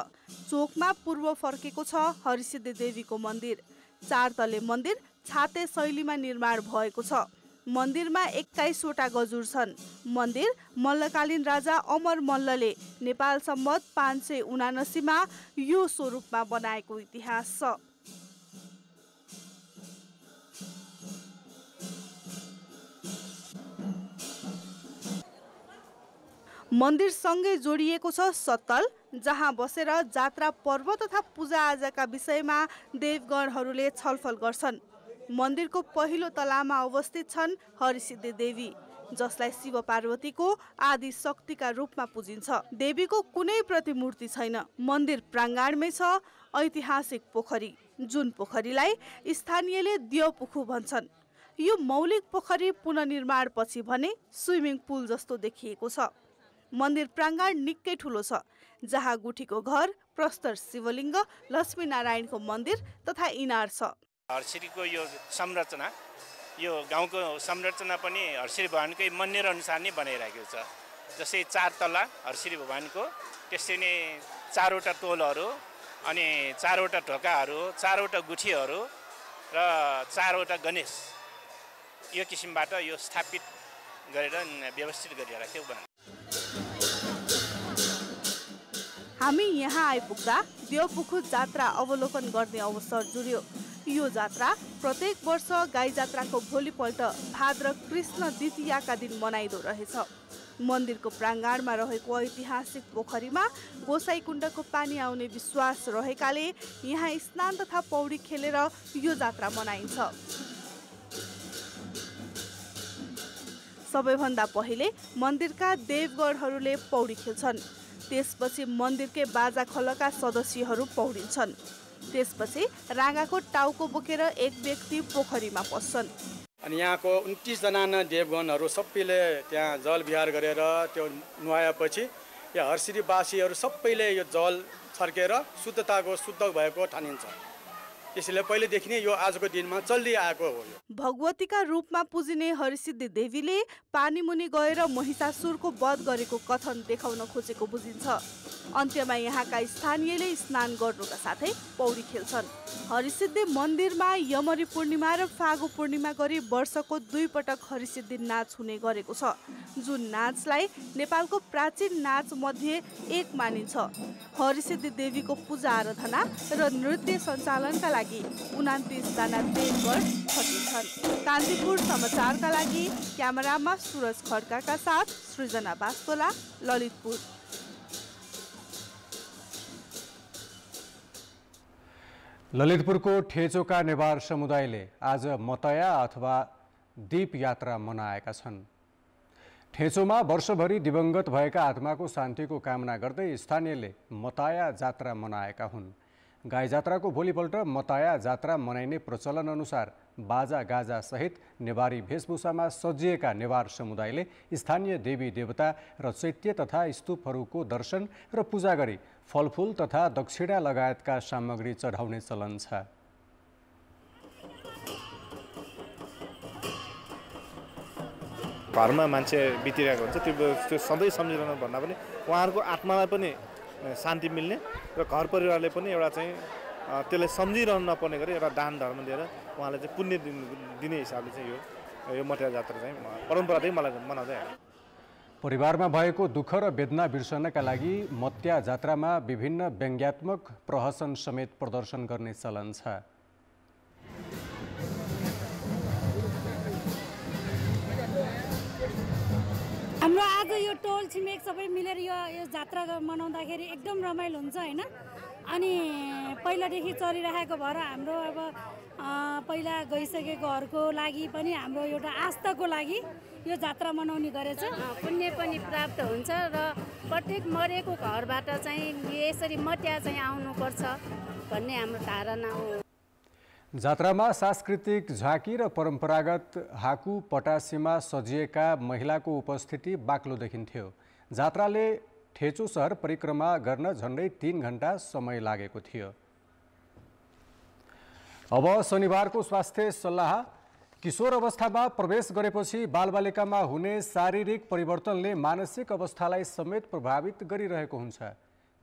चोकमा पूर्व फर्केको छ हरिसिद्धि देवीको मन्दिर। 4 तले मन्दिर छाते शैलीमा निर्माण भएको छ। मन्दिरमा 21 वटा गजुर छन्। मन्दिर मल्लकालीन राजा अमर मल्लले नेपाल सम्वत 579 मा यो स्वरूपमा बनाएको इतिहास छ। मन्दिरसँगै जोडिएको छ सत्तल, जहाँ बसेर जात्रा पर्व तथा पूजाआजाका विषयमा देवगणहरूले छलफल गर्छन्। मन्दिरको पहिलो तलामा अवस्थित छन् हरिसिद्धि देवी, जसलाई शिव पार्वतीको आदि शक्तिका रूपमा पूजिन्छ। देवीको कुनै प्रतिमूर्ति छैन। मन्दिर प्राङ्गणमै छ ऐतिहासिक पोखरी, जुन पोखरीलाई स्थानीयले देवपुखु भन्छन्। यो मौलिक पोखरी पुनर्निर्माण पछि भने स्विमिङ पुल जस्तो देखिएको छ। मन्दिर प्राङ्गण निकै ठुलो छ, जहाँ गुठीको घर, प्रस्तर शिवलिङ्ग, लक्ष्मीनारायणको मन्दिर तथा इनार छ। हर्सिरीको यो संरचना, यो गाउँको संरचना पनि हर्सिरी भवानीकै मन्दिर अनुसार नै बनाइरहेको छ। जस्तै 4 तला हर्सिरी भवानीको, त्यसै नै 4 वटा टोलहरू, अनि 4 वटा ढोकाहरू, 4 वटा गुठीहरू र 4 वटा गणेश, यो किसिमबाट यो स्थापित गरेर व्यवस्थित गरिरहेको थियो। हामी यहाँ आइपुग्दा देवपुखु जात्रा अवलोकन गर्ने अवसर जुर्यो। यो जात्रा प्रत्येक वर्ष गाई जात्राको भोलिपल्ट भाद्र कृष्ण द्वितीयाका दिन मनाइदो रहेछ। मन्दिरको प्राङ्गणमा रहेको ऐतिहासिक पोखरीमा गोसाईकुण्डको पानी आउने विश्वास रहेकाले यहाँ स्नान तथा पौडी खेलेर यो जात्रा मनाइन्छ। सबैभन्दा पहिले मन्दिरका देवगणहरूले पौडी खेल्छन्। त्यसपछि मन्दिरकै बाजा खलका सदस्यहरू पौडिन्छन्। त्यसपछि राँगाको टाउको बोकेर एक व्यक्ति पोखरीमा पस्छन्। अनि यहाँको 29 जना देवगणहरू सबैले त्यहाँ जल विहार गरेर त्यो नुहाएपछि यहाँ हर्सिरीवासीहरू सबैले यो जल छर्केर शुद्धताको शुद्ध भएको ठानिन्छ। त्यसैले पहिलेदेखि नै यो आजको दिनमा चल्दै आएको हो। भगवतीका रूपमा पूजिने हरिसिद्धि देवीले पानी मुनि गएर महिषासुरको वध गरेको कथन देखाउन खोजेको बुझिन्छ। अन्त्यमा यहाँका स्थानीयले स्नान गर्नुका साथै पौडी खेल्छन्। हरिसिद्धि मन्दिरमा यमरी पूर्णिमा र फागु पूर्णिमा गरी वर्षको 2 पटक हरिसिद्धि नाच हुने गरेको छ, जुन नाचलाई नेपालको प्राचीन नाच मध्ये एक मानिन्छ। हरिसिद्धि देवीको पूजा आराधना र नृत्य सञ्चालनका लागि 29 जना देवगण खटिन्छन्। कान्तिपुर समाचारका लागि क्यामेरामा सुरज खड्काका साथ सृजना बास्तोला, ललितपुर। ललितपुरको ठेचोका नेवार समुदायले आज मतया अथवा दीप यात्रा मनाएका छन्। ठेचोमा वर्षभरि दिवंगत भएका आत्माको शान्तिको कामना गर्दै स्थानीयले मतया जात्रा मनाएका हुन्। गाई जात्राको भोलिपल्ट मतया जात्रा मनाइने प्रचलन अनुसार बाजा गाजा सहित नेवारी वेशभूषामा सजिएका नेवार समुदायले स्थानीय देवी देवता र चैत्य तथा स्तूपहरूको दर्शन र पूजा गरी फलफूल तथा दक्षिणा लगायतका सामग्री चढाउने चलन छ। घरमा मान्छे बितिरहेको हुन्छ, त्यो सधैँ सम्झिरहनु भन्दा पनि उहाँहरूको आत्मालाई पनि शान्ति मिल्ने र घर परिवारले पनि एउटा चाहिँ त्यसलाई सम्झिरहनु नपर्ने गरी एउटा दान धर्म दिएर उहाँले चाहिँ पुण्य दिने हिसाबले चाहिँ यो मतया जात्रा चाहिँ परम्परा चाहिँ मलाई मनाउँदै आयो। परिवारमा भएको दुःख र वेदना बिर्सनका लागि मतया जात्रामा विभिन्न व्यङ्ग्यात्मक प्रहसन समेत प्रदर्शन गर्ने चलन छ। हाम्रो आज यो टोल छिमेक सबै मिलेर यो जात्रा मनाउँदाखेरि एकदम रमाइलो हुन्छ होइन। अनि पहिलादेखि चलिरहेको भएर हाम्रो अब पहिला गइसकेकोहरूको लागि पनि हाम्रो एउटा आस्थाको लागि यो जात्रा मनाउने गरेछ। पुण्य पनि प्राप्त हुन्छ र प्रत्येक मरेको घरबाट चाहिँ यसरी मट्या चाहिँ आउनुपर्छ भन्ने हाम्रो धारणा हो। जात्रामा सांस्कृतिक झाँकी र परम्परागत हाकु पटासीमा सजिएका महिलाको उपस्थिति बाक्लो देखिन्थ्यो। जात्राले ठेचो सहर परिक्रमा गर्न झन्डै 3 घण्टा समय लागेको थियो। अब शनिबारको स्वास्थ्य सल्लाह। किशोर अवस्थामा प्रवेश गरेपछि बालबालिकामा हुने शारीरिक परिवर्तनले मानसिक अवस्थालाई समेत प्रभावित गरिरहेको हुन्छ।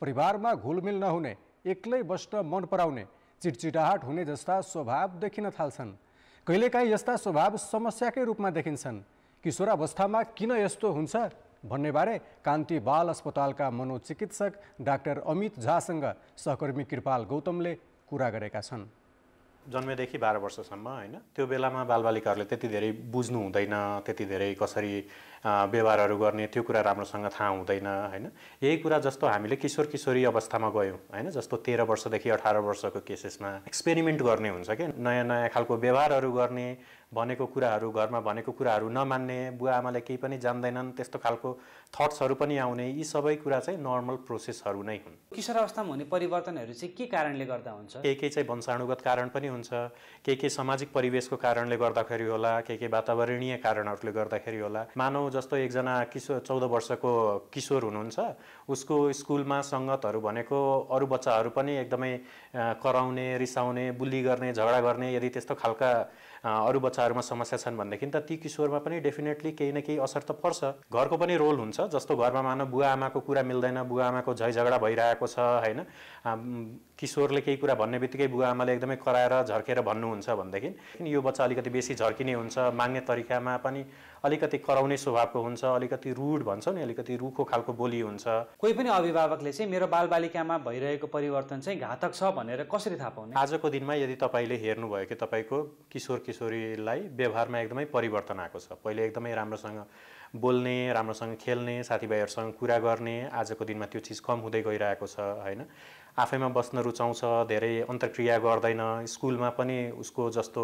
परिवारमा घुलमिल नहुने, एक्लै बस्न मन पराउने, चिडचिडाहट हुने जस्ता स्वभाव देखिन थाल्छन्। कहिलेकाहीँ यस्ता स्वभाव समस्याकै रूपमा देखिन्छन्। किशोर अवस्थामा किन यस्तो हुन्छ भन्ने बारे कान्ति बाल अस्पतालका मनोचिकित्सक डाक्टर अमित झासँग सहकर्मी कृपाल गौतमले कुरा गरेका छन्। जन्मेदेखि 12 वर्षसम्म होइन, त्यो बेलामा बालबालिकाहरूले त्यति धेरै बुझ्नु हुँदैन, त्यति धेरै कसरी व्यवहारहरू गर्ने त्यो कुरा राम्रोसँग थाहा हुँदैन होइन। यही कुरा जस्तो हामीले किशोर किशोरी अवस्थामा गयौँ होइन, जस्तो 13 वर्षदेखि 18 वर्षको केसेसमा एक्सपेरिमेन्ट गर्ने हुन्छ कि नयाँ नयाँ खालको व्यवहारहरू गर्ने, भनेको कुराहरू घरमा भनेको कुराहरू नमान्ने, बुवा आमाले केही पनि जान्दैनन् त्यस्तो खालको थट्सहरू पनि आउने, यी सबै कुरा चाहिँ नर्मल प्रोसेसहरू नै हुन्। किशोर अवस्थामा हुने परिवर्तनहरू चाहिँ के कारणले गर्दा हुन्छ? केही चाहिँ वंशाणुगत कारण पनि हुन्छ, केही सामाजिक परिवेशको कारणले गर्दाखेरि होला, केही वातावरणीय कारणहरूले गर्दाखेरि होला। मानव जस्तो एकजना किशोर 14 वर्षको किशोर हुनुहुन्छ, उसको स्कुलमा सङ्गतहरू भनेको अरू बच्चाहरू पनि एकदमै कराउने, रिसाउने, बुली गर्ने, झगडा गर्ने, यदि त्यस्तो खालका अरू बच्चाहरूमा समस्या छन् भनेदेखि त ती किशोरमा पनि डेफिनेटली केही न केही असर त पर्छ। घरको पनि रोल हुन्छ, जस्तो घरमा मानव बुवा आमाको कुरा मिल्दैन, बुवा आमाको झै झगडा भइरहेको छ होइन, किशोरले केही कुरा भन्ने बित्तिकै बुवा आमाले एकदमै कराएर झर्केर भन्नुहुन्छ भनेदेखि यो बच्चा अलिकति बेसी झर्किने हुन्छ, माग्ने तरिकामा पनि अलिकति कराउने स्वभावको हुन्छ, अलिकति रुड भन्छौँ नि, अलिकति रुखो खालको बोली हुन्छ। कोही पनि अभिभावकले चाहिँ मेरो बालबालिकामा भइरहेको परिवर्तन चाहिँ घातक छ भनेर कसरी थाहा पाउने? आजको दिनमा यदि तपाईँले हेर्नुभयो कि तपाईँको किशोर किशोरीलाई व्यवहारमा एकदमै परिवर्तन आएको छ, पहिले एकदमै राम्रोसँग बोल्ने, राम्रोसँग खेल्ने, साथीभाइहरूसँग कुरा गर्ने, आजको दिनमा त्यो चिज कम हुँदै गइरहेको छ होइन। आफैमा बस्न रुचाउँछ, धेरै अन्तर्क्रिया गर्दैन, स्कुलमा पनि उसको जस्तो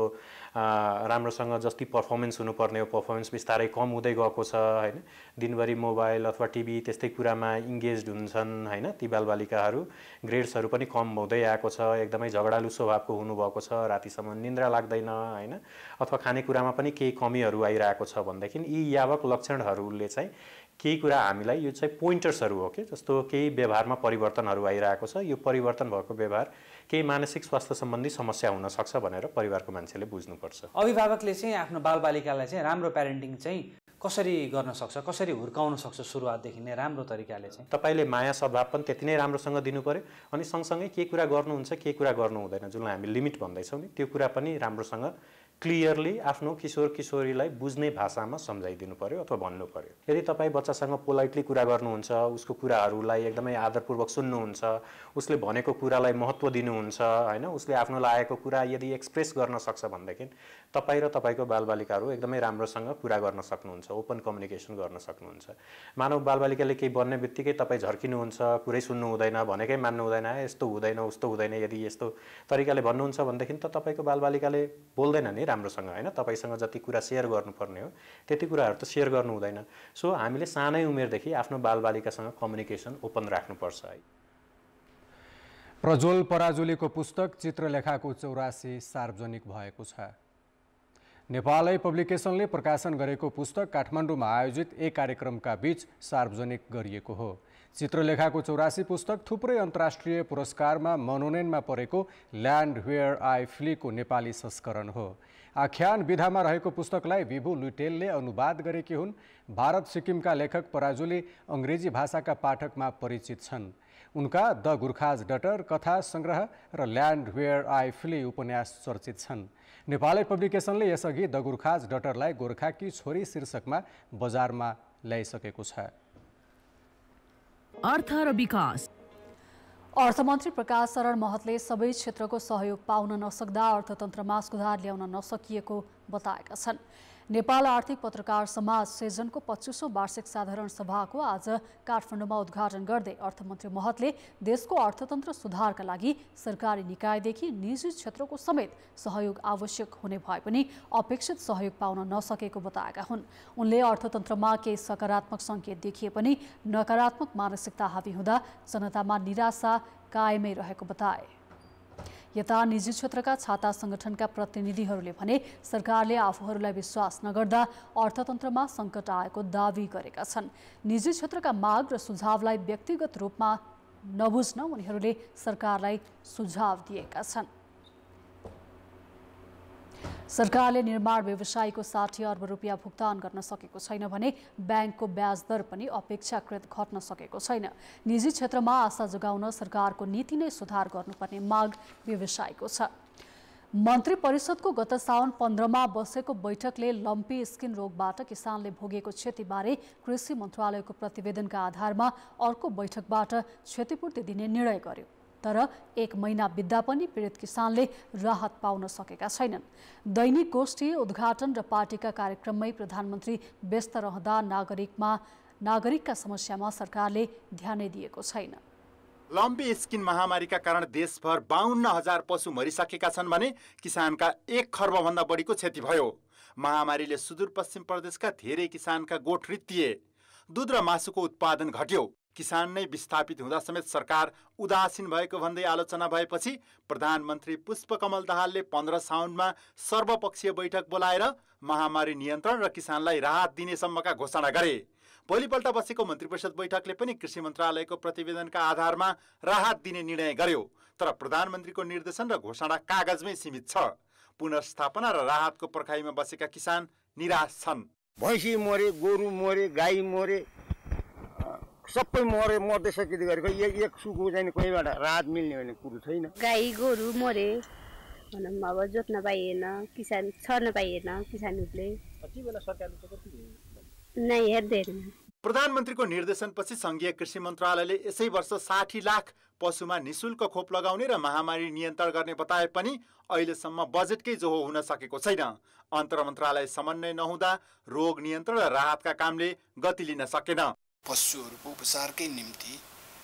राम्रोसँग जति पर्फर्मेन्स हुनुपर्ने हो पर्फर्मेन्स बिस्तारै कम हुँदै गएको छ होइन। दिनभरि मोबाइल अथवा टिभी त्यस्तै कुरामा इङ्गेज हुन्छन् होइन। ती बालबालिकाहरू ग्रेड्सहरू पनि कम हुँदै आएको छ, एकदमै झगडालु स्वभावको हुनुभएको छ, रातिसम्म निन्द्रा लाग्दैन होइन, अथवा खानेकुरामा पनि केही कमीहरू आइरहेको छ भनेदेखि यी यावक लक्षणहरूले चाहिँ केही कुरा हामीलाई यो चाहिँ पोइन्टर्सहरू हो कि जस्तो केही व्यवहारमा परिवर्तनहरू आइरहेको छ, यो परिवर्तन भएको व्यवहार केही मानसिक स्वास्थ्य सम्बन्धी समस्या हुन सक्छ भनेर परिवारको मान्छेले बुझ्नुपर्छ। अभिभावकले चाहिँ आफ्नो बालबालिकालाई चाहिँ राम्रो प्यारेन्टिङ चाहिँ कसरी गर्न सक्छ, कसरी हुर्काउन सक्छ सुरुवातदेखि नै राम्रो तरिकाले चाहिँ? तपाईँले माया सद्भाव पनि त्यति नै राम्रोसँग दिनु पर्यो, अनि सँगसँगै के कुरा गर्नुहुन्छ के कुरा गर्नु हुँदैन, जुन हामी लिमिट भन्दैछौँ नि, त्यो कुरा पनि राम्रोसँग क्लियरली आफ्नो किशोर किशोरीलाई बुझ्ने भाषामा सम्झाइदिनु पर्यो अथवा भन्नु पर्यो। यदि तपाईँ बच्चासँग पोलाइटली कुरा गर्नुहुन्छ, उसको कुराहरूलाई एकदमै आदरपूर्वक सुन्नुहुन्छ, उसले भनेको कुरालाई महत्त्व दिनुहुन्छ होइन, उसले आफ्नो लागेको कुरा यदि एक्सप्रेस गर्न सक्छ भनेदेखि तपाईँ र तपाईँको बालबालिकाहरू एकदमै राम्रोसँग कुरा गर्न सक्नुहुन्छ, ओपन कम्युनिकेसन गर्न सक्नुहुन्छ। मानव बालबालिकाले केही भन्ने बित्तिकै तपाईँ झर्किनुहुन्छ, कुरै सुन्नु हुँदैन, भनेकै मान्नु हुँदैन, यस्तो हुँदैन उस्तो हुँदैन, यदि यस्तो तरिकाले भन्नुहुन्छ भनेदेखि त तपाईँको बालबालिकाले बोल्दैन नि राम्रोसँग होइन। तपाईँसँग जति कुरा सेयर गर्नुपर्ने हो त्यति कुराहरू त सेयर गर्नु हुँदैन। सो हामीले सानै उमेरदेखि आफ्नो बालबालिकासँग कम्युनिकेसन ओपन राख्नुपर्छ है। प्रज्वल पराजुलीको पुस्तक चित्रलेखाको 84 सार्वजनिक भएको छ। नेपालै पब्लिकेसनले प्रकाशन गरेको पुस्तक काठमाडौँमा आयोजित एक कार्यक्रमका बीच सार्वजनिक गरिएको हो। चित्रलेखाको 84 पुस्तक थुप्रै अन्तर्राष्ट्रिय पुरस्कारमा मनोनयनमा परेको ल्यान्ड वेयर आई फ्लीको नेपाली संस्करण हो। आख्यान विधामा रहेको पुस्तकलाई विभु लुटेलले अनुवाद गरेकी हुन्। भारत सिक्किमका लेखक पराजुली अङ्ग्रेजी भाषाका पाठकमा परिचित छन्। उनका द गुर्खाज डटर कथा सङ्ग्रह र ल्यान्ड वेयर आई फ्ली उपन्यास चर्चित छन्। नेपालै पब्लिकेसनले यसअघि द गुर्खाज डटरलाई गोर्खाकी छोरी शीर्षकमा बजारमा ल्याइसकेको छ। अर्थ र विकास। अर्थमन्त्री प्रकाश शरण महतले सबै क्षेत्रको सहयोग पाउन नसक्दा अर्थतन्त्रमा सुधार ल्याउन नसकिएको बताएका छन्। नेपाल आर्थिक पत्रकार समाज सेजनको 25औं वार्षिक साधारण सभाको आज काठमाडौँमा उद्घाटन गर्दै अर्थमन्त्री महतले देशको अर्थतन्त्र सुधारका लागि सरकारी निकायदेखि निजी क्षेत्रको समेत सहयोग आवश्यक हुने भए पनि अपेक्षित सहयोग पाउन नसकेको बताएका हुन्। उनले अर्थतन्त्रमा केही सकारात्मक सङ्केत देखिए पनि नकारात्मक मानसिकता हावी हुँदा जनतामा निराशा कायमै रहेको बताए। यता निजी क्षेत्रका छाता संगठनका प्रतिनिधिहरूले भने सरकारले आफूहरूलाई विश्वास नगर्दा अर्थतन्त्रमा सङ्कट आएको दावी गरेका छन्। निजी क्षेत्रका माग र सुझावलाई व्यक्तिगत रूपमा नबुझ्न उनीहरूले सरकारलाई सुझाव दिएका छन्। सरकारले निर्माण व्यवसायीको 60 अर्ब रुपियाँ भुक्तान गर्न सकेको छैन भने ब्याङ्कको ब्याज दर पनि अपेक्षाकृत घट्न सकेको छैन। निजी क्षेत्रमा आशा जगाउन सरकारको नीति नै सुधार गर्नुपर्ने माग व्यवसायीको छ। मन्त्री परिषदको गत साउन 15मा बसेको बैठकले लम्पी स्किन रोगबाट किसानले भोगेको क्षतिबारे कृषि मन्त्रालयको प्रतिवेदनका आधारमा अर्को बैठकबाट क्षतिपूर्ति दिने निर्णय गर्यो। तर 1 महिना बित्दा पनि पीडित किसानले राहत पाउन सकेका छैनन्। दैनिक गोष्ठी उद्घाटन र पार्टीका कार्यक्रममै प्रधानमन्त्री व्यस्त रहँदा नागरिकका समस्यामा सरकारले ध्यानै दिएको छैन। लम्पी स्किन महामारीका कारण देशभर 52,000 पशु मरिसकेका छन् भने किसानका 1 खर्बभन्दा बढीको क्षति भयो। महामारीले सुदूरपश्चिम प्रदेशका धेरै किसानका गोठ रित्तिए। दूध र मासुको उत्पादन घट्यो। किसान नै विस्थापित हुँदा समेत सरकार उदासीन भएको भन्दै आलोचना भएपछि प्रधानमन्त्री पुष्पकमल दाहालले 15 साउनमा सर्वपक्षीय बैठक बोलाएर महामारी नियन्त्रण र किसानलाई राहत दिने सम्मका घोषणा गरे। भोलिपल्ट बसेको मन्त्रिपरिषद बैठकले पनि कृषि मन्त्रालयको प्रतिवेदनका आधारमा राहत दिने निर्णय गर्यो। तर प्रधानमन्त्रीको निर्देशन र घोषणा कागजमै सीमित छ। पुनर्स्थापना र राहतको पर्खाइमा बसेका किसान निराश छन्। भैँसी मरे, गोरु मरे, गाई मरे, सबै मर्दै सकिँदै गरेको एक सुको चाहिँ कोहीबाट राहत मिल्ने भन्ने कुरो छैन। गाई गोरु मरे भनौँ, अब जोत्न पाइएन, किसान छर्न पाइएन, किसानहरूले नै हेर्दैन। प्रधानमन्त्रीको निर्देशनपछि संघीय कृषि मन्त्रालयले यसै वर्ष 60 लाख पशुमा निशुल्क खोप लगाउने र महामारी नियन्त्रण गर्ने बताए पनि अहिलेसम्म बजेटकै जोहो हुन सकेको छैन। अन्तर्मन्त्रालय समन्वय नहुँदा रोग नियन्त्रण र राहतका कामले गति लिन सकेन। पशुहरूको उपचारकै निम्ति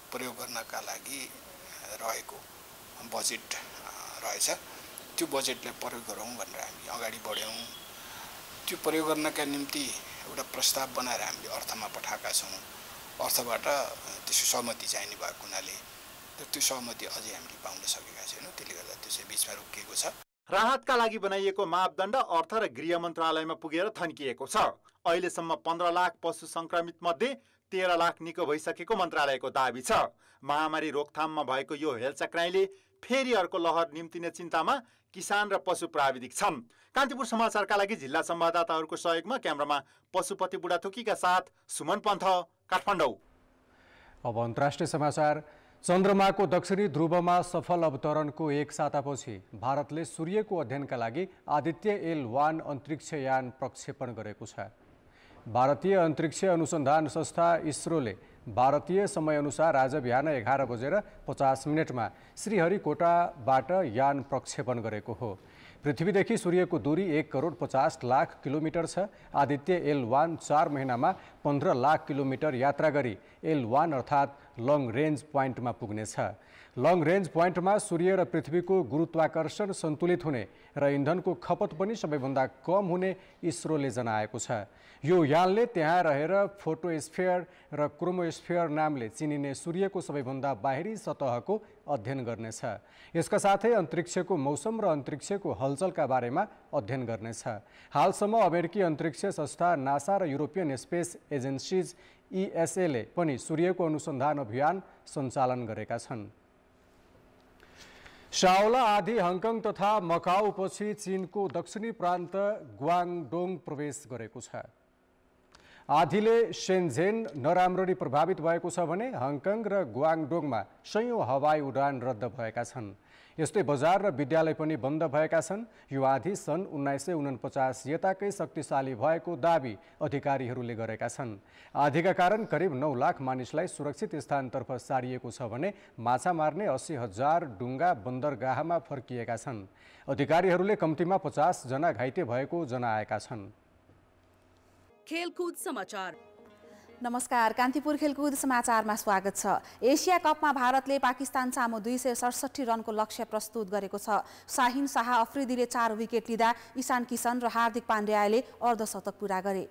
प्रयोग गर्नका लागि रहेको बजेट रहेछ, त्यो बजेटलाई प्रयोग गरौँ भनेर हामी अगाडि बढ्यौँ। त्यो प्रयोग गर्नका निम्ति एउटा प्रस्ताव बनाएर हामीले अर्थमा पठाएका छौँ। अर्थबाट त्यसको सहमति चाहिने भएको हुनाले त्यो सहमति अझै हामीले पाउन सकेका छैनौँ। त्यसले गर्दा त्यो चाहिँ बिचमा रोकिएको छ। राहतका लागि बनाइएको मापदण्ड अर्थ र गृह मन्त्रालयमा पुगेर थन्किएको छ। अहिलेसम्म 15 लाख पशु सङ्क्रमित मध्ये 13 लाख निको भइसकेको मन्त्रालयको दाबी छ। महामारी रोकथाममा भएको यो हेलचक्राइले फेरि अर्को लहर निम्तिने चिन्तामा किसान र पशु प्राविधिक छन्। कान्तिपुर समाचारका लागि जिल्ला संवाददाताहरूको सहयोगमा क्यामेरामा पशुपति बुढाथोकीका साथ सुमन पन्थ, काठमाडौँ। अब अन्तर्राष्ट्रिय समाचार। चन्द्रमाको दक्षिणी ध्रुवमा सफल अवतरणको 1 सातापछि भारतले सूर्यको अध्ययनका लागि आदित्य L1 अन्तरिक्ष यान प्रक्षेपण गरेको छ। भारतीय अन्तरिक्ष अनुसन्धान संस्था इसरोले भारतीय समयअनुसार आज बिहान 11:50 श्रीहरिकोटाबाट यान प्रक्षेपण गरेको हो। पृथ्वीदेखि सूर्यको दूरी 1,50,00,000 किलोमिटर छ। आदित्य L1 4 महिनामा 15 लाख किलोमिटर यात्रा गरी L1 अर्थात् लङ रेन्ज पोइन्टमा पुग्नेछ। लङ रेन्ज पोइन्टमा सूर्य र पृथ्वीको गुरुत्वाकर्षण सन्तुलित हुने र इन्धनको खपत पनि सबैभन्दा कम हुने इसरोले जनाएको छ। यो यानले त्यहाँ रहेर फोटोस्फियर र क्रोमोस्फियर नामले चिनिने सूर्यको सबैभन्दा बाहिरी सतहको अध्ययन गर्नेछ। यसका साथै अन्तरिक्षको मौसम र अन्तरिक्षको हलचलका बारेमा अध्ययन गर्नेछ। हालसम्म अमेरिकी अन्तरिक्ष संस्था नासा र युरोपियन स्पेस एजेन्सिज ESA ले पनि सूर्यको अनुसन्धान अभियान सञ्चालन गरेका छन्। शाओला आधी हङकङ तथा मकाउ पछि चीनको दक्षिणी प्रान्त ग्वाङडोङ प्रवेश गरेको छ। आधीले शेन्झेन नराम्ररी प्रभावित भएको छ भने हङकङ र ग्वाङडोङमा सयौं हवाई उडान रद्द भएका छन्। यस्तै बजार र विद्यालय पनि बन्द भएका छन्। यो आधी सन् 1949 यताकै शक्तिशाली भएको दाबी अधिकारीहरूले गरेका छन्। आधीका कारण करिब 9 लाख मानिसलाई सुरक्षित स्थानतर्फ सारिएको छ भने माछा मार्ने 80,000 डुङ्गा बन्दरगाहमा फर्किएका छन्। अधिकारीहरूले कम्तीमा 50 जना घाइते भएको जनाएका छन्। खेलकुद समाचार। नमस्कार, कान्तिपुर खेलकुद समाचारमा स्वागत छ। एसिया कपमा भारतले पाकिस्तान सामु 267 रनको लक्ष्य प्रस्तुत गरेको छ। शाहिन शाह अफ्रिदीले 4 विकेट लिँदा ईशान किशन र हार्दिक पाण्ड्याले अर्धशतक पूरा गरे।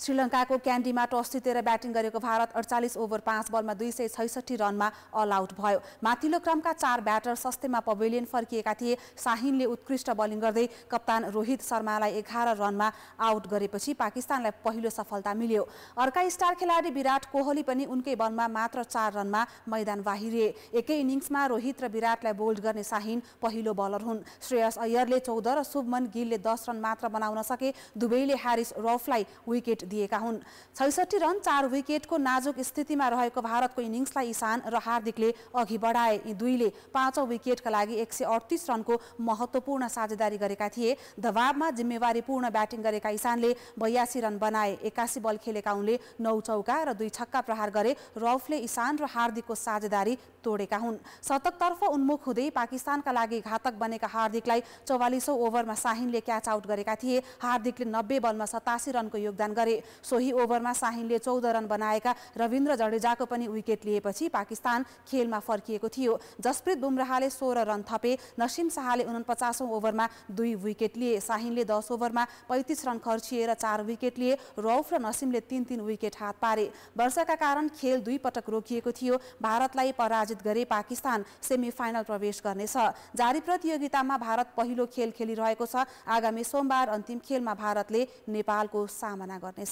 श्रीलङ्काको क्यान्डीमा टस जितेर ब्याटिङ गरेको भारत 48 ओभर 5 बलमा 266 रनमा अल आउट भयो। माथिल्लो क्रमका 4 ब्याटर सस्तेमा पवेलियन फर्किएका थिए। शाहिनले उत्कृष्ट बलिङ गर्दै कप्तान रोहित शर्मालाई 11 रनमा आउट गरेपछि पाकिस्तानलाई पहिलो सफलता मिल्यो। अर्का स्टार खेलाडी विराट कोहली पनि उनकै बलमा मात्र 4 रनमा मैदान बाहिरिए। एकै इनिङ्समा रोहित र विराटलाई बोल्ड गर्ने शाहिन पहिलो बलर हुन्। श्रेयस अय्यरले 14 र शुभमन गिलले 10 रन मात्र बनाउन सके। दुवैले हारिस रौफलाई विकेट दिएका हुन्। 66 रन 4 विकेटको नाजुक स्थितिमा रहेको भारतको इनिङ्सलाई ईशान र हार्दिकले अघि बढाए। यी दुईले 5औं विकेटका लागि 138 रनको महत्त्वपूर्ण साझेदारी गरेका थिए। दबावमा जिम्मेवारीपूर्ण ब्याटिङ गरेका ईशानले 82 रन बनाए। 81 बल खेलेका उनले 9 चौका र 2 छक्का प्रहार गरे। रौफले ईशान र हार्दिकको साझेदारी तोडेका हुन्। शतकतर्फ उन्मुख हुँदै पाकिस्तानका लागि घातक बनेका हार्दिकलाई 44औं ओभरमा शाहिनले क्याच आउट गरेका थिए। हार्दिकले 90 बलमा 87 रनको योगदान गरे। सोही ओभरमा शाहिनले 14 रन बनाएका रविन्द्र जडेजाको पनि विकेट लिएपछि पाकिस्तान खेलमा फर्किएको थियो। जसप्रीत बुमराहले 16 रन थपे। नसीम शाहले 49औं ओभरमा 2 विकेट लिए। शाहिनले 10 ओभरमा 35 रन खर्चिएर 4 विकेट लिए। रौफ र नसीमले 3-3 विकेट हात पारे। वर्षाका कारण खेल 2 पटक रोकिएको थियो। भारतलाई पराजित गरे पाकिस्तान सेमी फाइनल प्रवेश गर्नेछ। जारी प्रतियोगितामा भारत पहिलो खेल खेलिरहेको छ। आगामी सोमबार अन्तिम खेलमा भारतले नेपालको सामना गर्नेछ।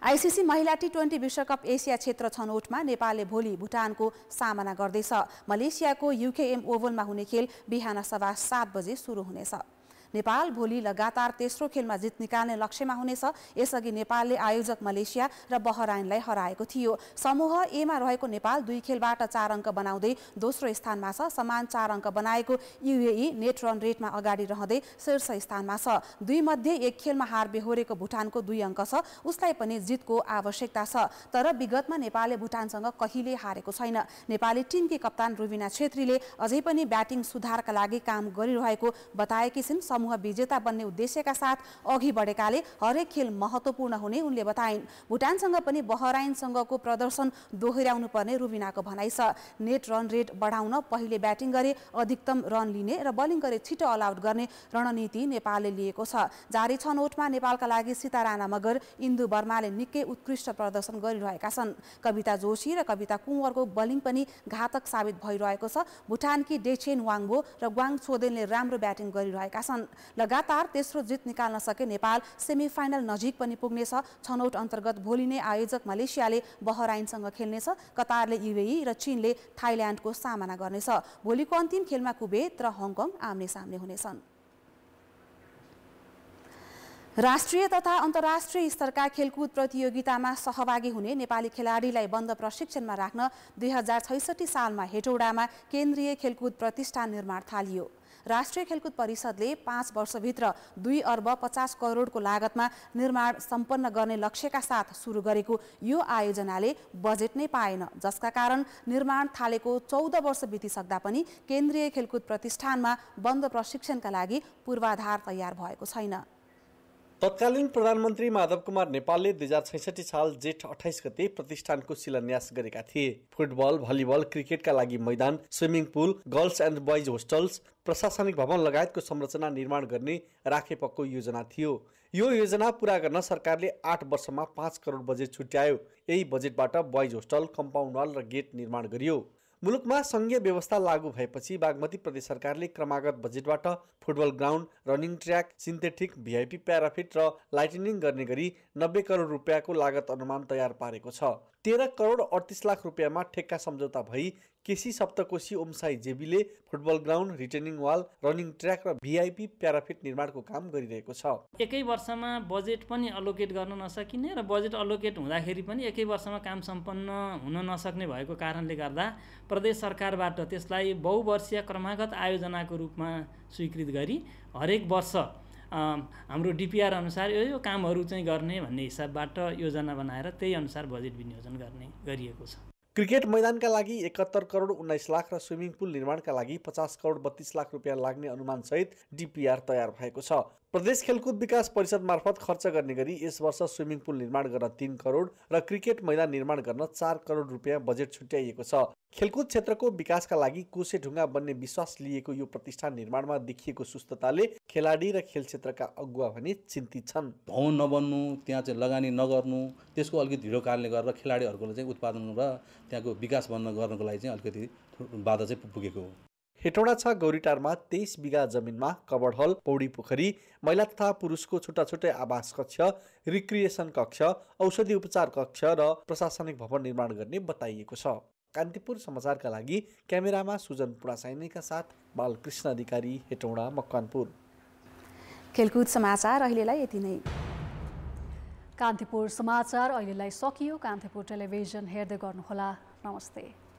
आइसिसी महिला टी20 विश्वकप एसिया क्षेत्र छनौटमा नेपालले भोलि भुटानको सामना गर्दैछ। मलेसियाको युकेएम ओभलमा हुने खेल बिहान 7:15 बजे सुरु हुनेछ। नेपाल भोलि लगातार तेस्रो खेलमा जित निकाल्ने लक्ष्यमा हुनेछ। यसअघि नेपालले आयोजक मलेसिया र बहराइनलाई हराएको थियो। समूह एमा रहेको नेपाल 2 खेलबाट 4 अङ्क बनाउँदै दोस्रो स्थानमा छ। समान 4 अङ्क बनाएको युएई नेट रन रेटमा अगाडि रहँदै शीर्ष स्थानमा छ। 2 मध्ये 1 खेलमा हार बेहोरेको भुटानको 2 अङ्क छ। उसलाई पनि जितको आवश्यकता छ। तर विगतमा नेपालले भुटानसँग कहिले हारेको छैन। नेपाली टिमकी कप्तान रुबिना छेत्रीले अझै पनि ब्याटिङ सुधारका लागि काम गरिरहेको बताएकी छिन्। समूह विजेता बन्ने उद्देश्यका साथ अघि बढेकाले हरेक खेल महत्त्वपूर्ण हुने उनले बताइन्। भुटानसँग पनि बहराइनसँगको प्रदर्शन दोहोर्याउनु पर्ने रुबिनाको भनाइ छ। नेट रन रेट बढाउन पहिले ब्याटिङ गरे अधिकतम रन लिने र बलिङ गरे छिटो अल आउट गर्ने रणनीति नेपालले लिएको छ। जारी छनौटमा नेपालका लागि सीता राणा मगर, इन्दु वर्माले निकै उत्कृष्ट प्रदर्शन गरिरहेका छन्। कविता जोशी र कविता कुँवरको बलिङ पनि घातक साबित भइरहेको छ। भुटानकी डेचेन वाङबो र ग्वाङ छोदेनले राम्रो ब्याटिङ गरिरहेका छन्। लगातार तेस्रो जित निकाल्न सके नेपाल सेमी फाइनल नजिक पनि पुग्नेछ। छनौट अन्तर्गत भोलि नै आयोजक मलेसियाले बहराइनसँग खेल्नेछ। कतारले युएई र चीनले थाइल्यान्डको सामना गर्नेछ। भोलिको अन्तिम खेलमा कुवेत र हङकङ आम्ने सामने हुनेछन्। राष्ट्रिय तथा अन्तर्राष्ट्रिय स्तरका खेलकुद प्रतियोगितामा सहभागी हुने नेपाली खेलाडीलाई बन्द प्रशिक्षणमा राख्न 2066 सालमा हेटौडामा केन्द्रीय खेलकुद प्रतिष्ठान निर्माण थालियो। राष्ट्रिय खेलकुद परिषदले 5 वर्षभित्र 2 अर्ब 50 करोडको लागतमा निर्माण सम्पन्न गर्ने लक्ष्यका साथ सुरु गरेको यो आयोजनाले बजेट नै पाएन, जसका कारण निर्माण थालेको 14 वर्ष बितिसक्दा पनि केन्द्रीय खेलकुद प्रतिष्ठानमा बन्द प्रशिक्षणका लागि पूर्वाधार तयार भएको छैन। तत्कालीन प्रधानमन्त्री माधव कुमार नेपालले 2066 साल जेठ 28 गते प्रतिष्ठानको शिलान्यास गरेका थिए। फुटबल, भलिबल, क्रिकेटका लागि मैदान, swimming pool, girls and boys hostels, प्रशासनिक भवन लगायतको संरचना निर्माण गर्ने राखेपको योजना थियो। यो योजना पूरा गर्न सरकारले 8 वर्षमा 5 करोड बजेट छुट्यायो। यही बजेटबाट बोइज होस्टल, कम्पाउन्ड वाल र गेट निर्माण गरियो। मुलुकमा संघीय व्यवस्था लागू भएपछि बागमती प्रदेश सरकारले क्रमागत बजेटबाट football ground, running track, synthetic, VIP parapet र लाइटनिङ गर्ने गरी 90 करोड रुपियाँको लागत अनुमान तयार पारेको छ। 13 करोड 38 लाख रुपियाँमा ठेक्का सम्झौता भई केसी सप्तकोशी ओमसाई जेबीले football ground, retaining wall, running track र भिआइपी प्याराफिट निर्माणको काम गरिरहेको छ। एकै वर्षमा बजेट पनि अलोकेट गर्न नसकिने र बजेट अलोकेट हुँदाखेरि पनि एकै वर्षमा काम सम्पन्न हुन नसक्ने भएको कारणले गर्दा प्रदेश सरकारबाट त्यसलाई बहुवर्षीय क्रमागत आयोजनाको रूपमा स्वीकृत गरी हरेक वर्ष हाम्रो डिपिआर अनुसार यो कामहरू चाहिँ गर्ने भन्ने हिसाबबाट योजना बनाएर त्यही अनुसार बजेट विनियोजन गर्ने गरिएको छ। क्रिकेट मैदानका लागि 71 करोड 19 लाख र स्विमिङ पुल निर्माणका लागि 50 करोड 32 लाख रुपियाँ लाग्ने अनुमान सहित डिपिआर तयार भएको छ। प्रदेश खेलकुद विकास परिषद मार्फत खर्च गर्ने गरी यस वर्ष स्विमिङ पुल निर्माण गर्न 3 करोड र क्रिकेट मैदान निर्माण गर्न 4 करोड रुपियाँ बजेट छुट्याइएको छ। खेलकुद क्षेत्रको विकासका लागि कोसे ढुङ्गा बन्ने विश्वास लिएको यो प्रतिष्ठान निर्माणमा देखिएको सुस्तताले खेलाडी र खेल क्षेत्रका अगुवा भने चिन्तित छन्। भवन नबन्नु, त्यहाँ चाहिँ लगानी नगर्नु, त्यसको अलिकति ढिलो कारणले गर्दा खेलाडीहरूको चाहिँ उत्पादन र त्यहाँको विकास गर्नको लागि चाहिँ अलिकति बाधा चाहिँ पुगेको हो। हेटौडा 6 गौरीटारमा 23 बिघा जमिनमा कबड हल, पौडी पोखरी, महिला तथा पुरुषको छुट्टा छुट्टै आवास कक्ष, रिक्रिएसन कक्ष, औषधि उपचार कक्ष र प्रशासनिक भवन निर्माण गर्ने बताइएको छ। कान्तिपुर समाचारका लागि क्यामेरामा सुजन पुडासाइनीका साथ बालकृष्ण अधिकारी, हेटौडा, मकवानपुर। खेलकुद समाचार अहिलेलाई यति नै। कान्तिपुर समाचार अहिलेलाई सकियो। कान्तिपुर टेलिभिजन हेर्दै गर्नुहोला। नमस्ते।